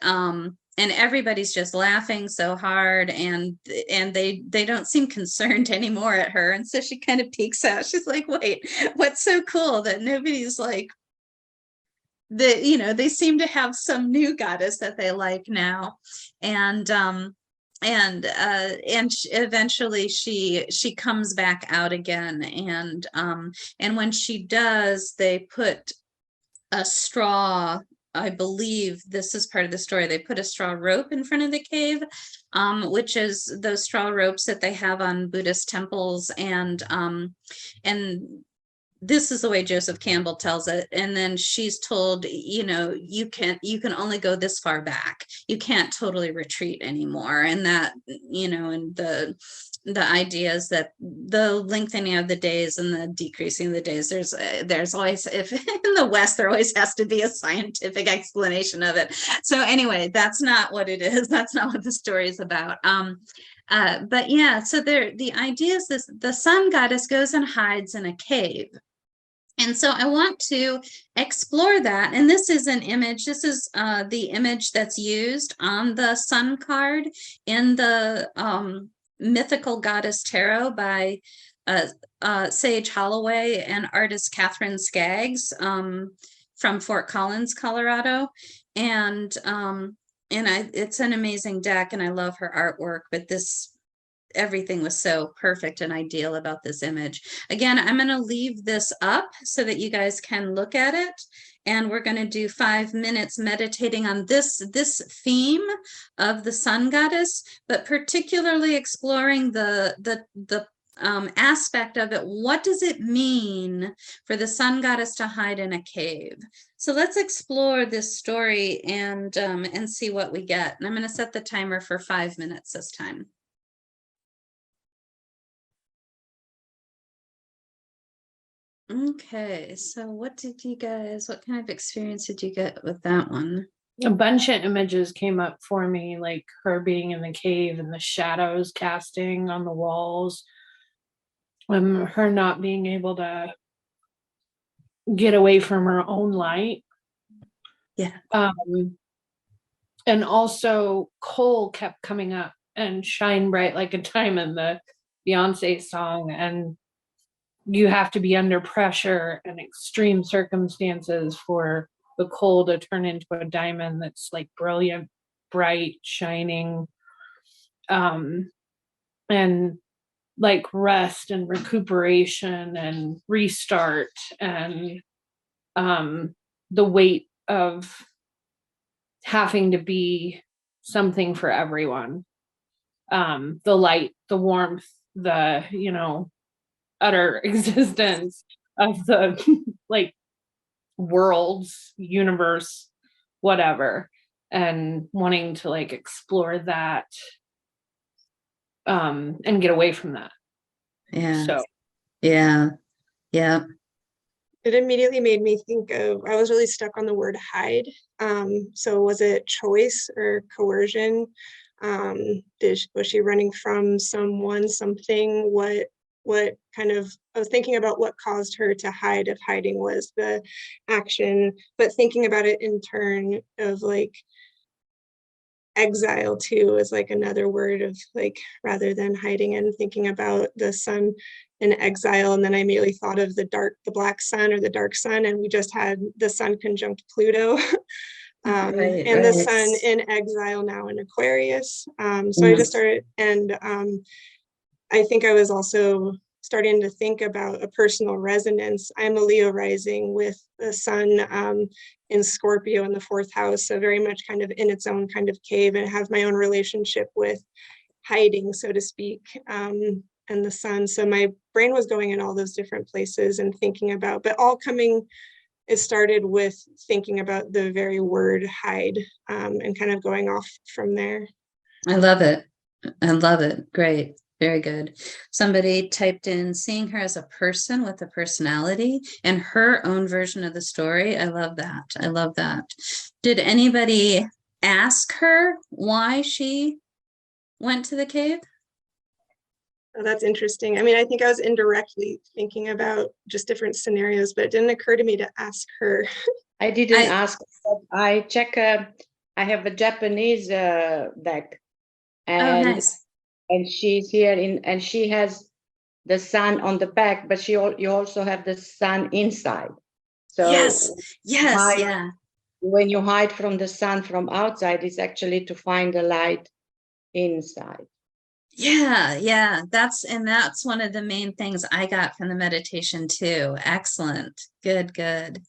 [SPEAKER 1] everybody's just laughing so hard, and they don't seem concerned anymore at her. And so she kind of peeks out. She's like, wait, what's so cool that nobody's like, they seem to have some new goddess that they like now. And eventually she comes back out again, and when she does, they put a straw, I believe this is part of the story, they put a straw rope in front of the cave, which is those straw ropes that they have on Buddhist temples. And this is the way Joseph Campbell tells it. And then she's told, you can only go this far back. You can't totally retreat anymore. And that, and the idea is that the lengthening of the days and the decreasing of the days, there's always, if in the West, there always has to be a scientific explanation of it. So anyway, that's not what it is. That's not what the story is about. But yeah, so the idea is this: the sun goddess goes and hides in a cave. And so I want to explore that. And this is an image. This is the image that's used on the sun card in the Mythical Goddess Tarot by Sage Holloway and artist Catherine Skaggs from Fort Collins, Colorado. And it's an amazing deck, and I love her artwork, but everything was so perfect and ideal about this image. Again, I'm going to leave this up so that you guys can look at it, and we're going to do 5 minutes meditating on this theme of the sun goddess, but particularly exploring the aspect of it. What does it mean for the sun goddess to hide in a cave? So let's explore this story and see what we get. And I'm going to set the timer for 5 minutes this time. Okay, so what kind of experience did you get with that one?
[SPEAKER 3] A bunch of images came up for me, like her being in the cave and the shadows casting on the walls, her not being able to get away from her own light.
[SPEAKER 1] Yeah.
[SPEAKER 3] And also coal kept coming up, and shine bright like a diamond, the Beyonce song. And you have to be under pressure and extreme circumstances for the coal to turn into a diamond that's like brilliant, bright, shining, and like rest and recuperation and restart, and the weight of having to be something for everyone. The light, the warmth, the, utter existence of the like worlds, universe, whatever, and wanting to like explore that and get away from that.
[SPEAKER 1] Yeah.
[SPEAKER 3] So
[SPEAKER 1] yeah.
[SPEAKER 2] It immediately made me think of, I was really stuck on the word hide. So was it choice or coercion? Was she running from someone, something? What what kind of, I was thinking about what caused her to hide, if hiding was the action, but thinking about it in turn of like exile too is like another word of like, rather than hiding, and thinking about the sun in exile. And then I immediately thought of the black sun or the dark sun, and we just had the sun conjunct Pluto. And the sun in exile now in Aquarius. So I just started, and I think I was also starting to think about a personal resonance. I'm a Leo rising with the sun in Scorpio in the 4th house, so very much kind of in its own kind of cave, and have my own relationship with hiding, so to speak, and the sun. So my brain was going in all those different places and thinking about, but all coming, it started with thinking about the very word hide, and kind of going off from there.
[SPEAKER 1] I love it. I love it. Great. Very good. Somebody typed in seeing her as a person with a personality and her own version of the story. I love that. I love that. Did anybody ask her why she went to the cave?
[SPEAKER 2] Oh, that's interesting. I mean, I think I was indirectly thinking about just different scenarios, but it didn't occur to me to ask her.
[SPEAKER 7] I didn't ask. I check. I have a Japanese deck, and
[SPEAKER 1] nice.
[SPEAKER 7] And she's here and she has the sun on the back, but you also have the sun inside. So
[SPEAKER 1] yes, yeah.
[SPEAKER 7] When you hide from the sun from outside, it's actually to find the light inside.
[SPEAKER 1] Yeah. That's one of the main things I got from the meditation too. Excellent. Good.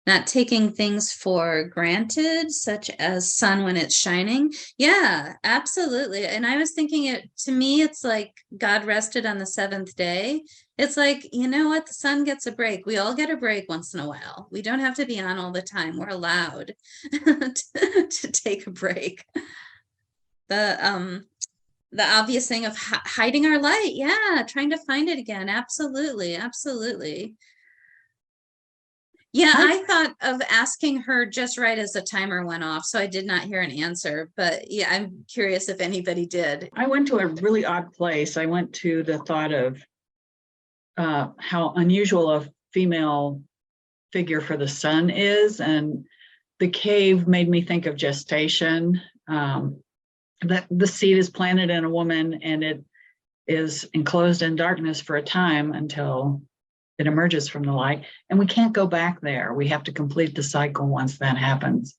[SPEAKER 1] Not taking things for granted, such as sun when it's shining. Yeah, absolutely. And I was thinking to me, it's like God rested on the 7th day. It's like, you know what? The sun gets a break. We all get a break once in a while. We don't have to be on all the time. We're allowed to take a break. The obvious thing of hiding our light. Yeah, trying to find it again. Absolutely. Yeah, I thought of asking her just right as the timer went off, so I did not hear an answer. But yeah, I'm curious if anybody did.
[SPEAKER 8] I went to a really odd place. I went to the thought of how unusual a female figure for the sun is, and the cave made me think of gestation. That the seed is planted in a woman, and it is enclosed in darkness for a time until it emerges from the light, and we can't go back there. We have to complete the cycle once that happens.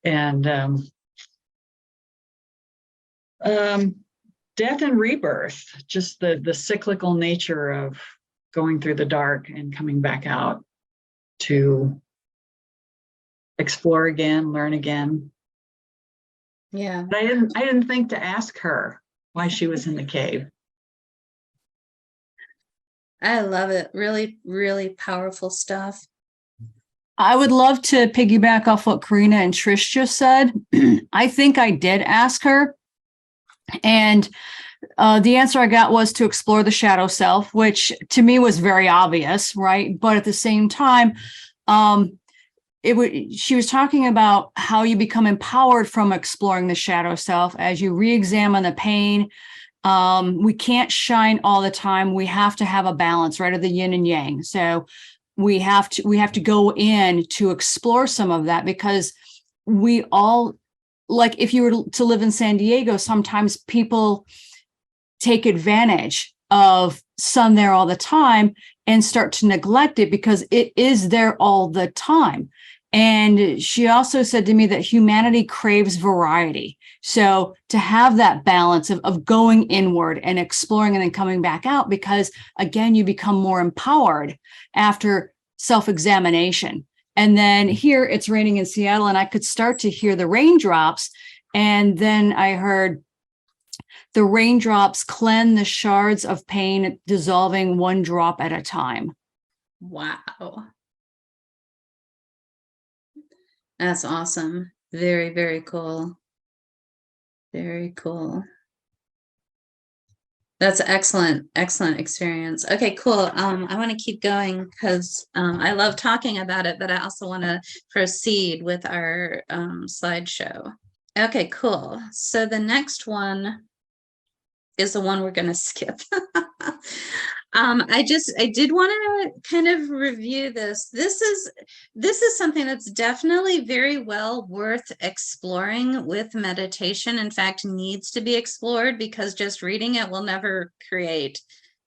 [SPEAKER 8] And death and rebirth, just the cyclical nature of going through the dark and coming back out to explore again, learn again.
[SPEAKER 1] Yeah.
[SPEAKER 8] But I didn't think to ask her why she was in the cave.
[SPEAKER 1] I love it. Really powerful stuff.
[SPEAKER 9] I would love to piggyback off what Karina and Trish just said. I think I did ask her, and the answer I got was to explore the shadow self, which to me was very obvious, right? But at the same time, she was talking about how you become empowered from exploring the shadow self as you re-examine the pain. We can't shine all the time. We have to have a balance, right, of the yin and yang. So we have to go in to explore some of that, because we all, like, if you were to live in San Diego, sometimes people take advantage of sun there all the time and start to neglect it because it is there all the time. And she also said to me that humanity craves variety. So to have that balance of going inward and exploring and then coming back out, because again, you become more empowered after self-examination. And then here it's raining in Seattle, and I could start to hear the raindrops. And then I heard the raindrops cleanse the shards of pain, dissolving one drop at a time.
[SPEAKER 1] Wow. That's awesome. Very cool. Very cool. That's excellent experience. Okay, cool. I want to keep going because I love talking about it, but I also want to proceed with our slideshow. Okay, cool. So the next one is the one we're going to skip. I did want to kind of review this. This is something that's definitely very well worth exploring with meditation. In fact, needs to be explored, because just reading it will never create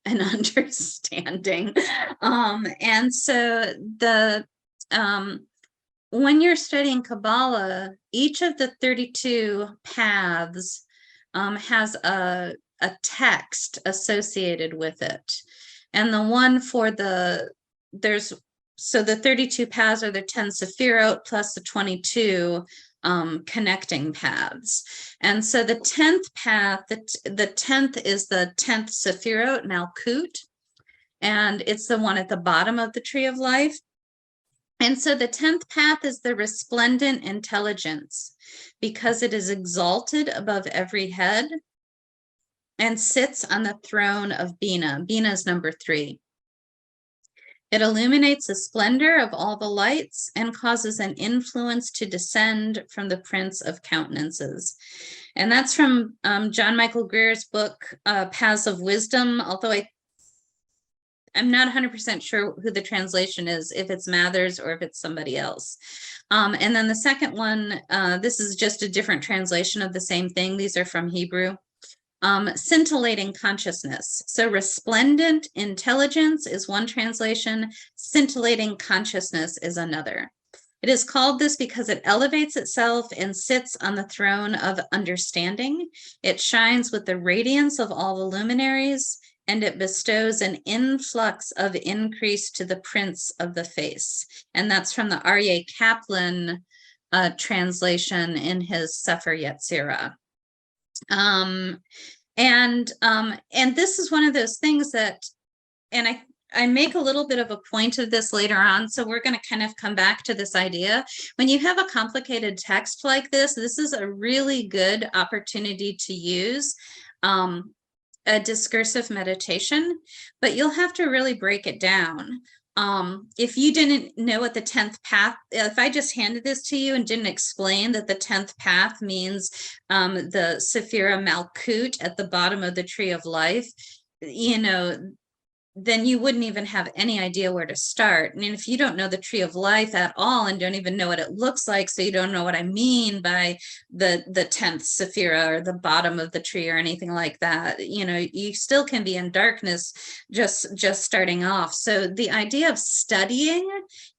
[SPEAKER 1] an understanding. And so when you're studying Kabbalah, each of the 32 paths has a text associated with it. And the one for the 32 paths are the 10 Sephirot plus the 22 connecting paths. And so the 10th path, the 10th is the 10th Sephirot, Malkut, and it's the one at the bottom of the tree of life. And so the 10th path is the resplendent intelligence, because it is exalted above every head and sits on the throne of Bina. Bina is number 3. It illuminates the splendor of all the lights and causes an influence to descend from the Prince of Countenances. And that's from John Michael Greer's book, Paths of Wisdom, although I'm not 100% sure who the translation is, if it's Mathers or if it's somebody else. And then the second one, this is just a different translation of the same thing. These are from Hebrew. Scintillating consciousness. So resplendent intelligence is one translation. Scintillating consciousness is another. It is called this because it elevates itself and sits on the throne of understanding. It shines with the radiance of all the luminaries, and it bestows an influx of increase to the Prince of the Face. And that's from the Aryeh Kaplan translation in his Sefer Yetzirah. And this is one of those things that, and I make a little bit of a point of this later on, so we're going to kind of come back to this idea. When you have a complicated text like this is a really good opportunity to use a discursive meditation, but you'll have to really break it down. If you didn't know what the 10th path, if I just handed this to you and didn't explain that the 10th path means the Sephira Malkut at the bottom of the tree of life, then you wouldn't even have any idea where to start. And if you don't know the tree of life at all and don't even know what it looks like, so you don't know what I mean by the 10th Sephira or the bottom of the tree or anything like that, you still can be in darkness just starting off. So the idea of studying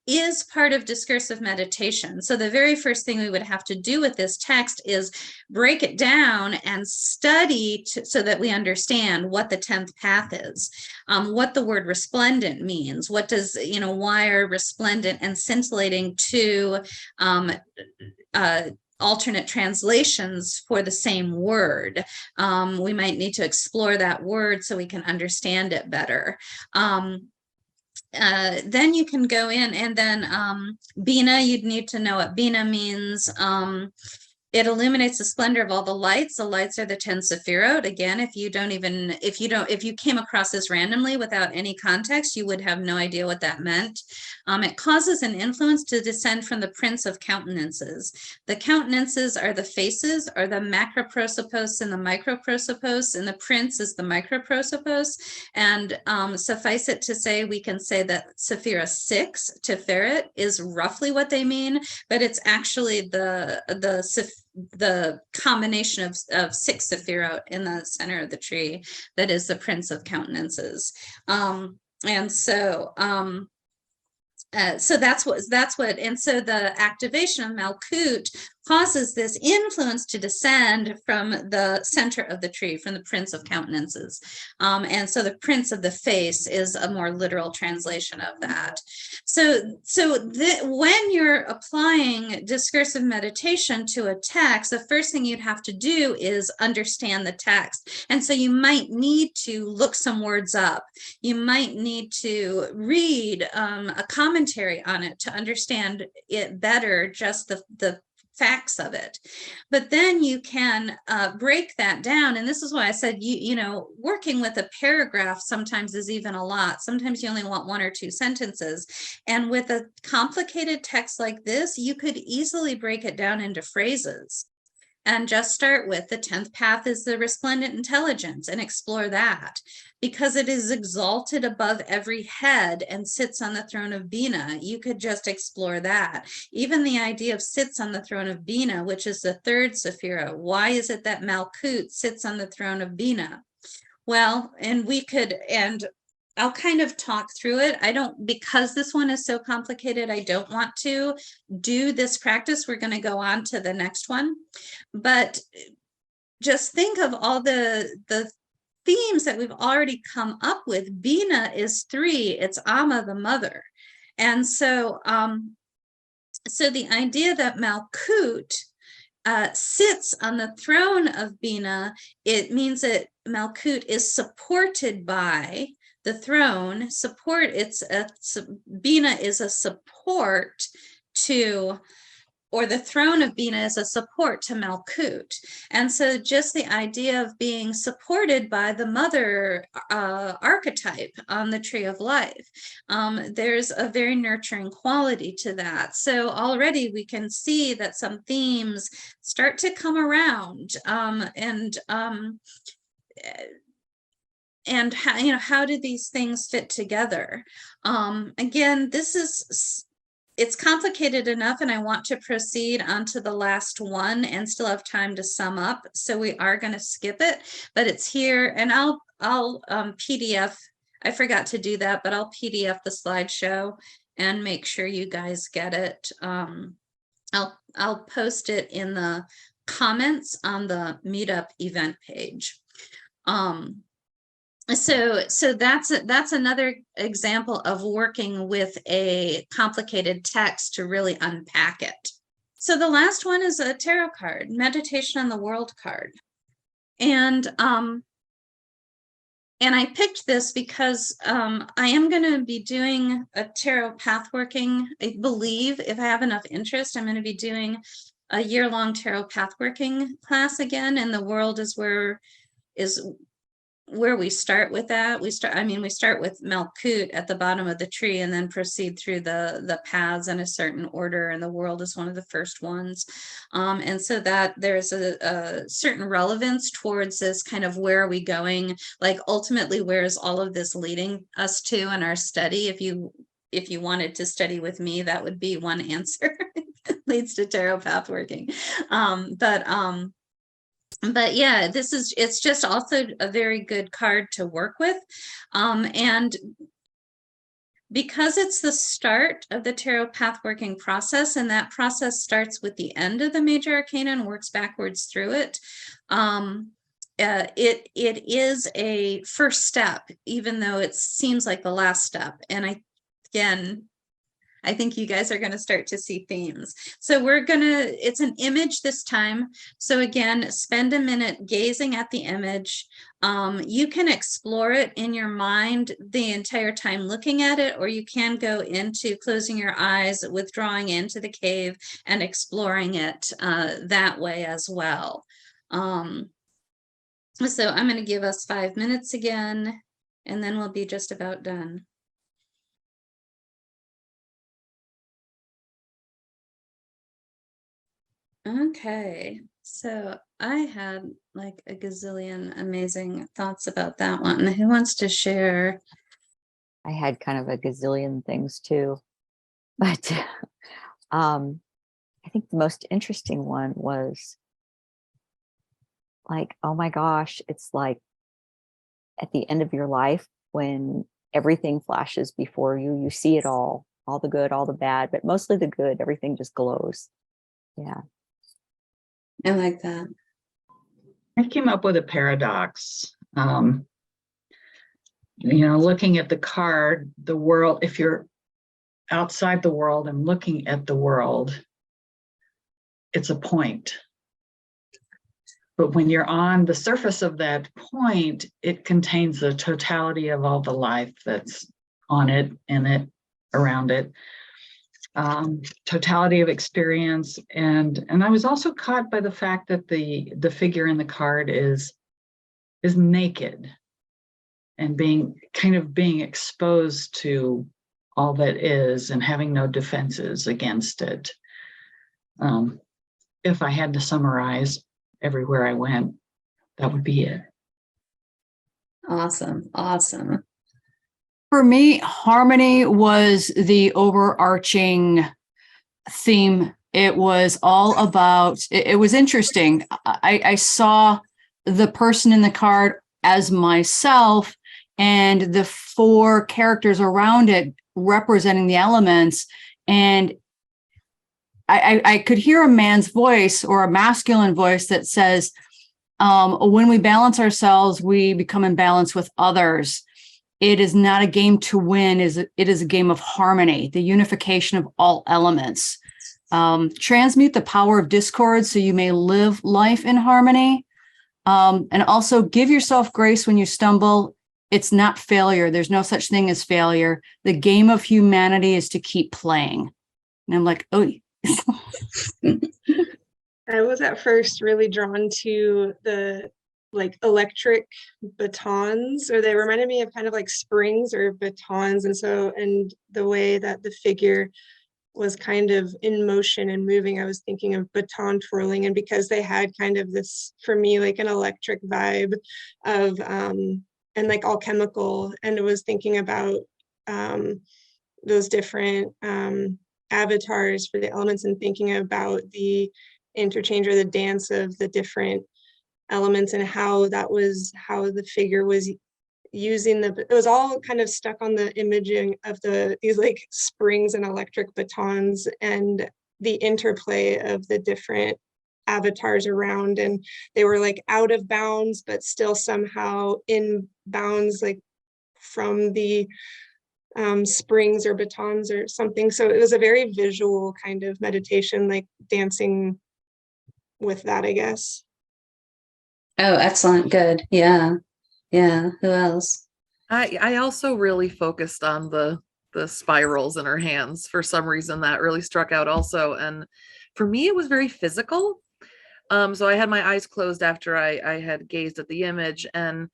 [SPEAKER 1] is part of discursive meditation. So the very first thing we would have to do with this text is break it down and study so that we understand what the 10th path is, what the word resplendent means, what does, why are resplendent and scintillating two alternate translations for the same word. We might need to explore that word so we can understand it better. Then you can go in and then Bina, you'd need to know what Bina means. It illuminates the splendor of all the lights. The lights are the 10 Sephirot. Again, if you came across this randomly without any context, you would have no idea what that meant. It causes an influence to descend from the Prince of Countenances. The countenances are the faces, or the macroprosopos and the microprosopos, and the Prince is the microprosopos. And suffice it to say, we can say that Sephira 6, Tiferet, is roughly what they mean, but it's actually the combination of 6 Sephirot in the center of the tree that is the Prince of Countenances. And so that's what, and so the activation of Malkut causes this influence to descend from the center of the tree, from the Prince of Countenances. And so the Prince of the Face is a more literal translation of that. So when you're applying discursive meditation to a text, the first thing you'd have to do is understand the text. And so you might need to look some words up. You might need to read a commentary on it to understand it better, just the facts of it. But then you can break that down. And this is why I said, working with a paragraph sometimes is even a lot. Sometimes you only want 1 or 2 sentences. And with a complicated text like this, you could easily break it down into phrases. and just start with the 10th path is the resplendent intelligence and explore that, because it is exalted above every head and sits on the throne of Bina. You could just explore that. Even the idea of sits on the throne of Bina, which is the third Sephira. Why is it that Malkut sits on the throne of Bina? Well, and I'll kind of talk through it. Because this one is so complicated, I don't want to do this practice. We're going to go on to the next one. But just think of all the themes that we've already come up with. Bina is 3. It's Amma, the mother. And so, so the idea that Malkut sits on the throne of Bina, it means that Malkut is supported by the throne. Bina is a support to, or the throne of Bina is a support to Malkut. And so just the idea of being supported by the mother archetype on the tree of life, there's a very nurturing quality to that. So already we can see that some themes start to come around, and how do these things fit together? Again, it's complicated enough, and I want to proceed onto the last one and still have time to sum up. So we are going to skip it, but it's here, and I'll PDF. I forgot to do that, but I'll PDF the slideshow and make sure you guys get it. I'll post it in the comments on the meetup event page. So that's another example of working with a complicated text to really unpack it. So the last one is a tarot card, Meditation on the World card. And I picked this because I am going to be doing a tarot pathworking. I believe if I have enough interest, I'm going to be doing a year-long tarot pathworking class again. And the world is where we start with that. We start with Malkut at the bottom of the tree and then proceed through the paths in a certain order, and the world is one of the first ones. And so that there's a certain relevance towards this kind of, where are we going? Like ultimately, where is all of this leading us to in our study? If you wanted to study with me, that would be one answer. Leads to tarot pathworking. But yeah, it's just also a very good card to work with. And because it's the start of the tarot pathworking process, and that process starts with the end of the major arcana and works backwards through it, it is a first step, even though it seems like the last step. And I think you guys are going to start to see themes. So it's an image this time. So again, spend a minute gazing at the image. You can explore it in your mind the entire time looking at it, or you can go into closing your eyes, withdrawing into the cave and exploring it that way as well. So I'm going to give us 5 minutes again, and then we'll be just about done. Okay, so I had like a gazillion amazing thoughts about that one. Who wants to share?
[SPEAKER 10] I had kind of a gazillion things too, but I think the most interesting one was like, oh my gosh, it's like at the end of your life when everything flashes before you, you see it all the good, all the bad, but mostly the good, everything just glows. Yeah.
[SPEAKER 1] I like that.
[SPEAKER 8] I came up with a paradox. Looking at the card, the world, if you're outside the world and looking at the world, it's a point. But when you're on the surface of that point, it contains the totality of all the life that's on it, in it, around it. Totality of experience, and I was also caught by the fact that the figure in the card is naked and being exposed to all that is and having no defenses against it. If I had to summarize, everywhere I went, that would be it.
[SPEAKER 1] Awesome. Awesome.
[SPEAKER 9] For me, harmony was the overarching theme. It was all about, it was interesting. I saw the person in the card as myself and the four characters around it representing the elements. And I could hear a man's voice or a masculine voice that says, when we balance ourselves, we become in balance with others. It is not a game to win, it is a game of harmony, the unification of all elements. Transmute the power of discord so you may live life in harmony. And also give yourself grace when you stumble. It's not failure. There's no such thing as failure. The game of humanity is to keep playing. And I'm like, oh.
[SPEAKER 2] I was at first really drawn to the like electric batons, or they reminded me of kind of like springs or batons. And the way that the figure was kind of in motion and moving, I was thinking of baton twirling. And because they had kind of this, for me, like an electric vibe of, and like all chemical, and it was thinking about those different avatars for the elements and thinking about the interchange or the dance of the different elements and how the figure was using it was all kind of stuck on the imaging of these like springs and electric batons and the interplay of the different avatars around, and they were like out of bounds but still somehow in bounds, like from the springs or batons or something. So it was a very visual kind of meditation, like dancing with that, I guess.
[SPEAKER 1] Oh, excellent. Good. Yeah. Yeah. Who else?
[SPEAKER 4] I also really focused on the spirals in her hands. For some reason, that really struck out also. And for me, it was very physical. So I had my eyes closed after I had gazed at the image. And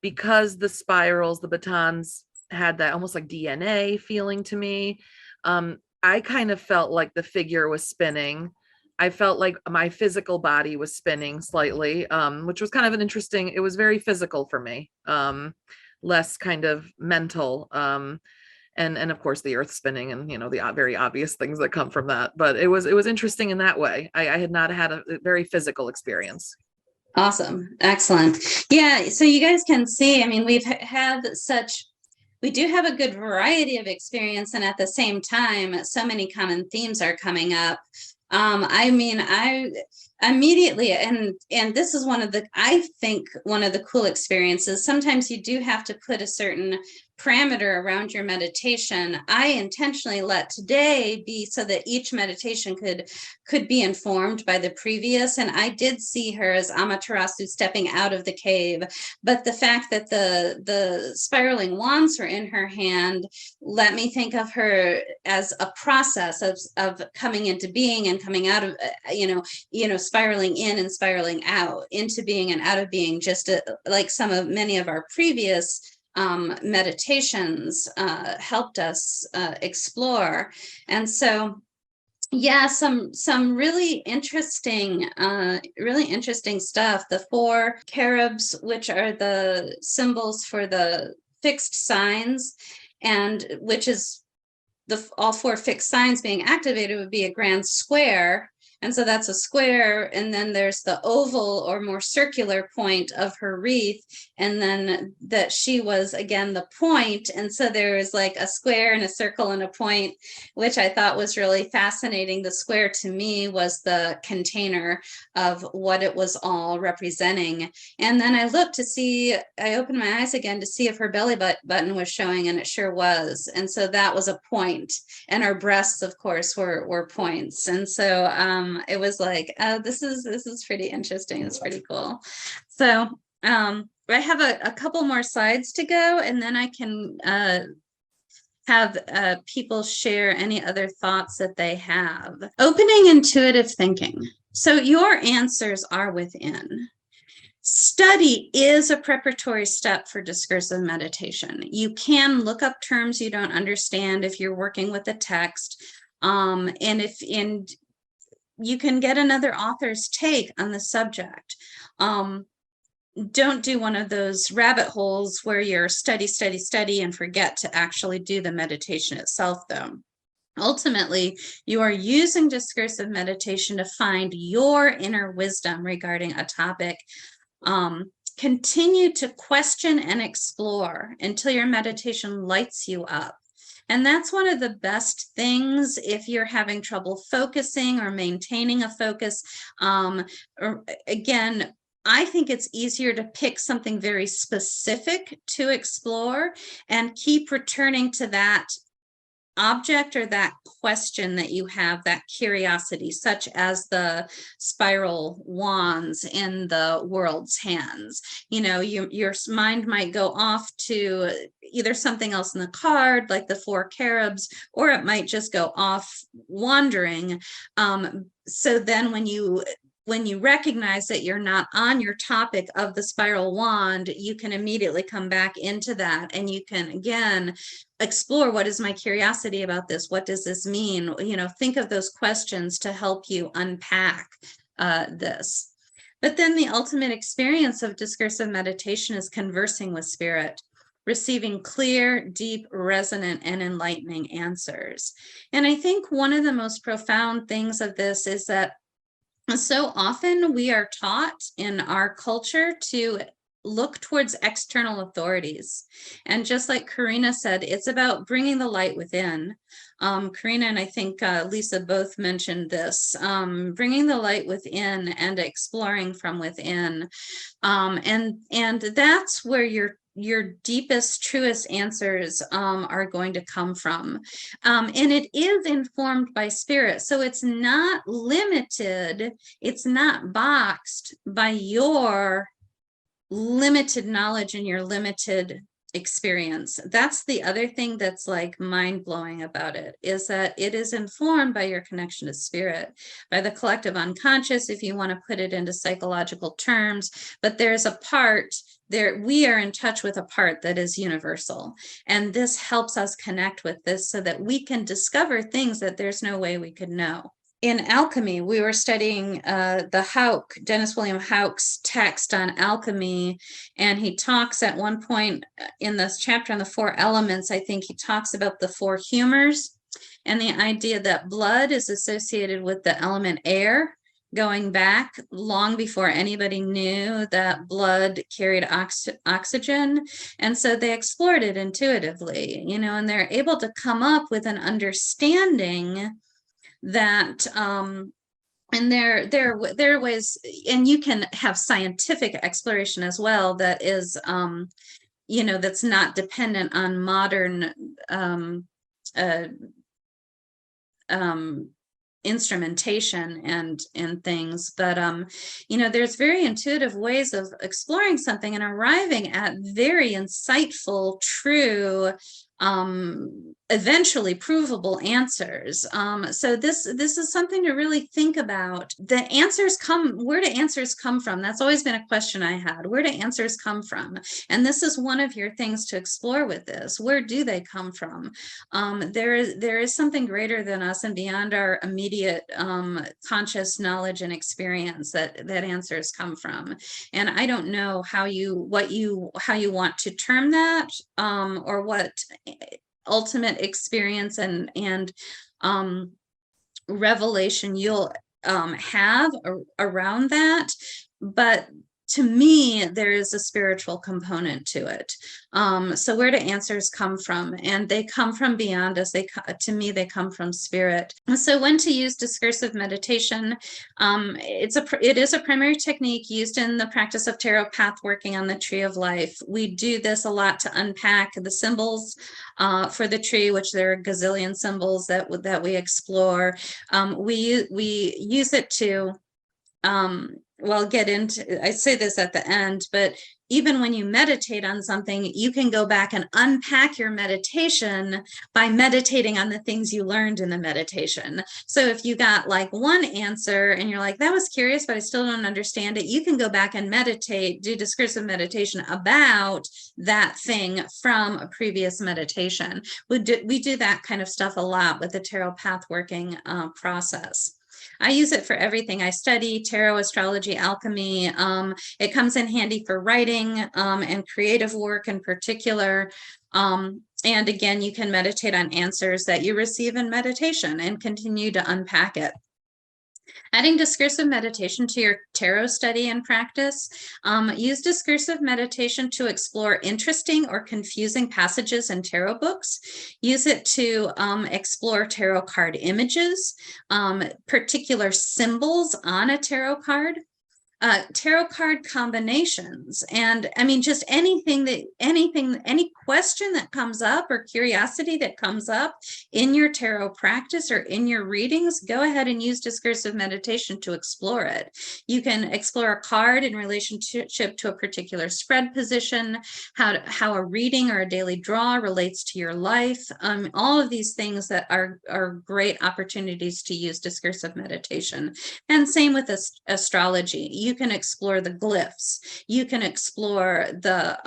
[SPEAKER 4] because the spirals, the batons had that almost like DNA feeling to me, I kind of felt like the figure was spinning. I felt like my physical body was spinning slightly, which was kind of an interesting, it was very physical for me, less kind of mental. And of course the earth spinning and, you know, the very obvious things that come from that. But it was interesting in that way. I had not had a very physical experience.
[SPEAKER 1] Awesome. Excellent. Yeah. So you guys can see, I mean, we do have a good variety of experience, and at the same time, so many common themes are coming up. I mean, I immediately, and this is I think one of the cool experiences. Sometimes you do have to put a certain parameter around your meditation. I intentionally let today be so that each meditation could be informed by the previous. And I did see her as Amaterasu stepping out of the cave, but the fact that the spiraling wands were in her hand let me think of her as a process of coming into being and coming out of, spiraling in and spiraling out into being and out of being, just like many of our previous meditations helped us explore. And so, yeah, some really interesting stuff. The four cherubs, which are the symbols for the fixed signs, and which is all four fixed signs being activated would be a grand square. And so that's a square, and then there's the oval or more circular point of her wreath, and then that she was again the point. And so there was like a square and a circle and a point, which I thought was really fascinating. The square to me was the container of what it was all representing. And then I opened my eyes again to see if her belly button was showing, and it sure was. And so that was a point, and our breasts, of course, were points. And so it was like, oh, this is pretty interesting. It's pretty cool. So I have a couple more slides to go, and then I can have people share any other thoughts that they have. Opening intuitive thinking. So your answers are within. Study is a preparatory step for discursive meditation. You can look up terms you don't understand if you're working with a text. you can get another author's take on the subject. Don't do one of those rabbit holes where you're study and forget to actually do the meditation itself, though. Ultimately, you are using discursive meditation to find your inner wisdom regarding a topic. Continue to question and explore until your meditation lights you up. And that's one of the best things if you're having trouble focusing or maintaining a focus. Again, I think it's easier to pick something very specific to explore and keep returning to that object or that question that you have, that curiosity, such as the spiral wands in the world's hands. You know, your mind might go off to either something else in the card, like the 4 cherubs, or it might just go off wandering. So then when you recognize that you're not on your topic of the spiral wand, you can immediately come back into that, and you can again explore, what is my curiosity about this? What does this mean? You know, think of those questions to help you unpack this. But then the ultimate experience of discursive meditation is conversing with spirit, receiving clear, deep, resonant, and enlightening answers. And I think one of the most profound things of this is that so often we are taught in our culture to look towards external authorities. And just like Karina said, it's about bringing the light within. Karina and I think Lisa both mentioned this, bringing the light within and exploring from within. And that's where your deepest, truest answers are going to come from. And it is informed by spirit. So it's not limited, it's not boxed by your limited knowledge and your limited experience. That's the other thing that's like mind-blowing about it, is that it is informed by your connection to spirit, by the collective unconscious, if you want to put it into psychological terms. But there's a part there, we are in touch with a part that is universal, and this helps us connect with this so that we can discover things that there's no way we could know. In alchemy, we were studying the Hauck, Dennis William Hauck's text on alchemy, and he talks at one point in this chapter on the 4 elements, I think he talks about the 4 humors and the idea that blood is associated with the element air, going back long before anybody knew that blood carried oxygen. And so they explored it intuitively, you know, and they're able to come up with an understanding that and there are ways, and you can have scientific exploration as well, that is you know, that's not dependent on modern instrumentation and things, but you know, there's very intuitive ways of exploring something and arriving at very insightful, true, eventually provable answers. So this is something to really think about. The answers come, where do answers come from? That's always been a question I had. Where do answers come from? And this is one of your things to explore with this. Where do they come from? There is something greater than us and beyond our immediate conscious knowledge and experience that answers come from. And I don't know how you want to term that, or what ultimate experience and revelation you'll have around that, but to me, there is a spiritual component to it. So where do answers come from? And they come from beyond us. To me, they come from spirit. So when to use discursive meditation? It is a primary technique used in the practice of tarot path working on the tree of life. We do this a lot to unpack the symbols for the tree, which there are a gazillion symbols that we explore. We use it to well, get into, I say this at the end, but even when you meditate on something, you can go back and unpack your meditation by meditating on the things you learned in the meditation. So if you got like one answer and you're like, that was curious, but I still don't understand it, you can go back and meditate, do discursive meditation about that thing from a previous meditation. We do that kind of stuff a lot with the tarot path working process. I use it for everything. I study tarot, astrology, alchemy. It comes in handy for writing and creative work in particular. And again, you can meditate on answers that you receive in meditation and continue to unpack it. Adding discursive meditation to your tarot study and practice. Use discursive meditation to explore interesting or confusing passages in tarot books. Use it to explore tarot card images, particular symbols on a tarot card. Tarot card combinations, and I mean, just any question that comes up or curiosity that comes up in your tarot practice or in your readings, go ahead and use discursive meditation to explore it. You can explore a card in relationship to a particular spread position, how a reading or a daily draw relates to your life. All of these things that are great opportunities to use discursive meditation. And same with astrology. You can explore the glyphs. You can explore the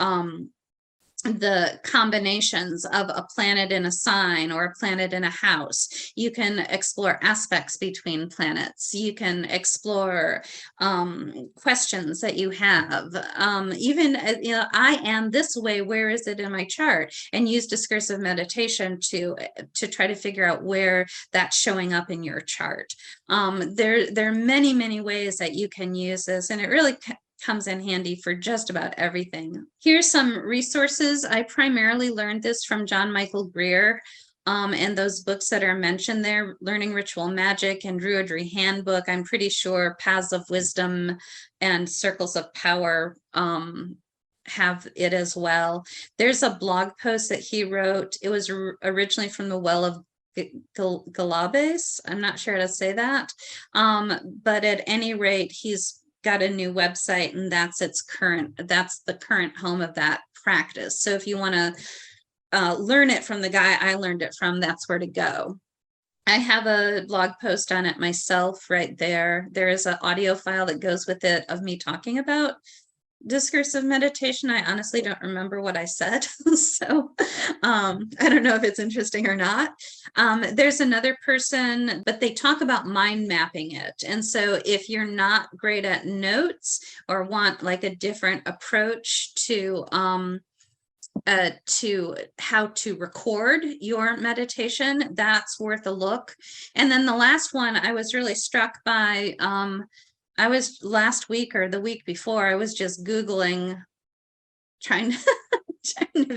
[SPEAKER 1] combinations of a planet in a sign or a planet in a house. You can explore aspects between planets. You can explore questions that you have. Even, I am this way, where is it in my chart? And use discursive meditation to try to figure out where that's showing up in your chart. There are many, many ways that you can use this, and it really comes in handy for just about everything. Here's some resources. I primarily learned this from John Michael Greer and those books that are mentioned there, Learning Ritual Magic and Druidry Handbook. I'm pretty sure Paths of Wisdom and Circles of Power have it as well. There's a blog post that he wrote. It was originally from the Well of Galabes. I'm not sure how to say that. But at any rate, he's got a new website, and that's the current home of that practice. So if you want to learn it from the guy I learned it from, that's where to go. I have a blog post on it myself right there. There is an audio file that goes with it of me talking about discursive meditation. I honestly don't remember what I said, so I don't know if it's interesting or not. There's another person, but they talk about mind mapping it. And so if you're not great at notes or want like a different approach to how to record your meditation, that's worth a look. And then the last one I was really struck by, I was last week or the week before, I was just Googling, trying to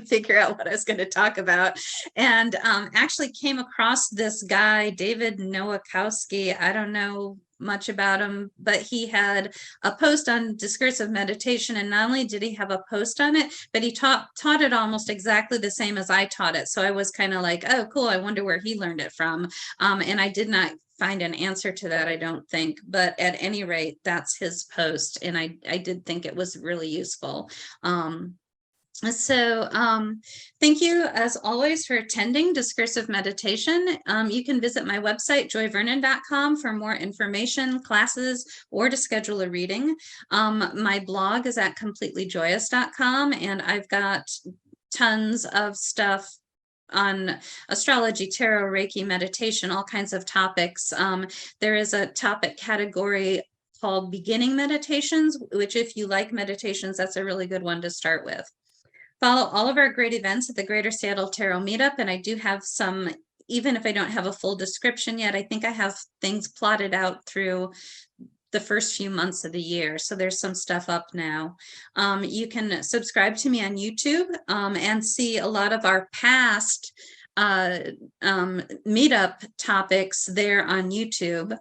[SPEAKER 1] figure out what I was going to talk about, and actually came across this guy, David Nowakowski. I don't know much about him, but he had a post on discursive meditation, and not only did he have a post on it, but he taught it almost exactly the same as I taught it. So I was kind of like, oh, cool, I wonder where he learned it from. And I did not find an answer to that, I don't think, but at any rate, that's his post, and I did think it was really useful. So thank you as always for attending Discursive Meditation. You can visit my website, joyvernon.com, for more information, classes, or to schedule a reading. My blog is at completelyjoyous.com, and I've got tons of stuff on astrology, tarot, Reiki, meditation, all kinds of topics. There is a topic category called beginning meditations, which if you like meditations, that's a really good one to start with. Follow all of our great events at the Greater Seattle Tarot Meetup, and I do have some, even if I don't have a full description yet, I think I have things plotted out through the first few months of the year. So there's some stuff up now. You can subscribe to me on YouTube and see a lot of our past meetup topics there on YouTube.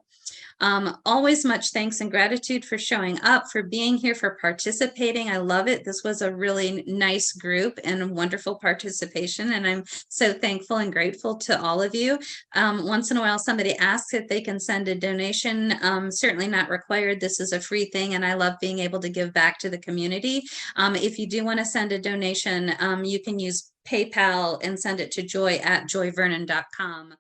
[SPEAKER 1] Always much thanks and gratitude for showing up, for being here, for participating. I love it. This was a really nice group and wonderful participation, and I'm so thankful and grateful to all of you. Once in a while, somebody asks if they can send a donation. Certainly not required. This is a free thing, and I love being able to give back to the community. If you do want to send a donation, you can use PayPal and send it to joy@joyvernon.com.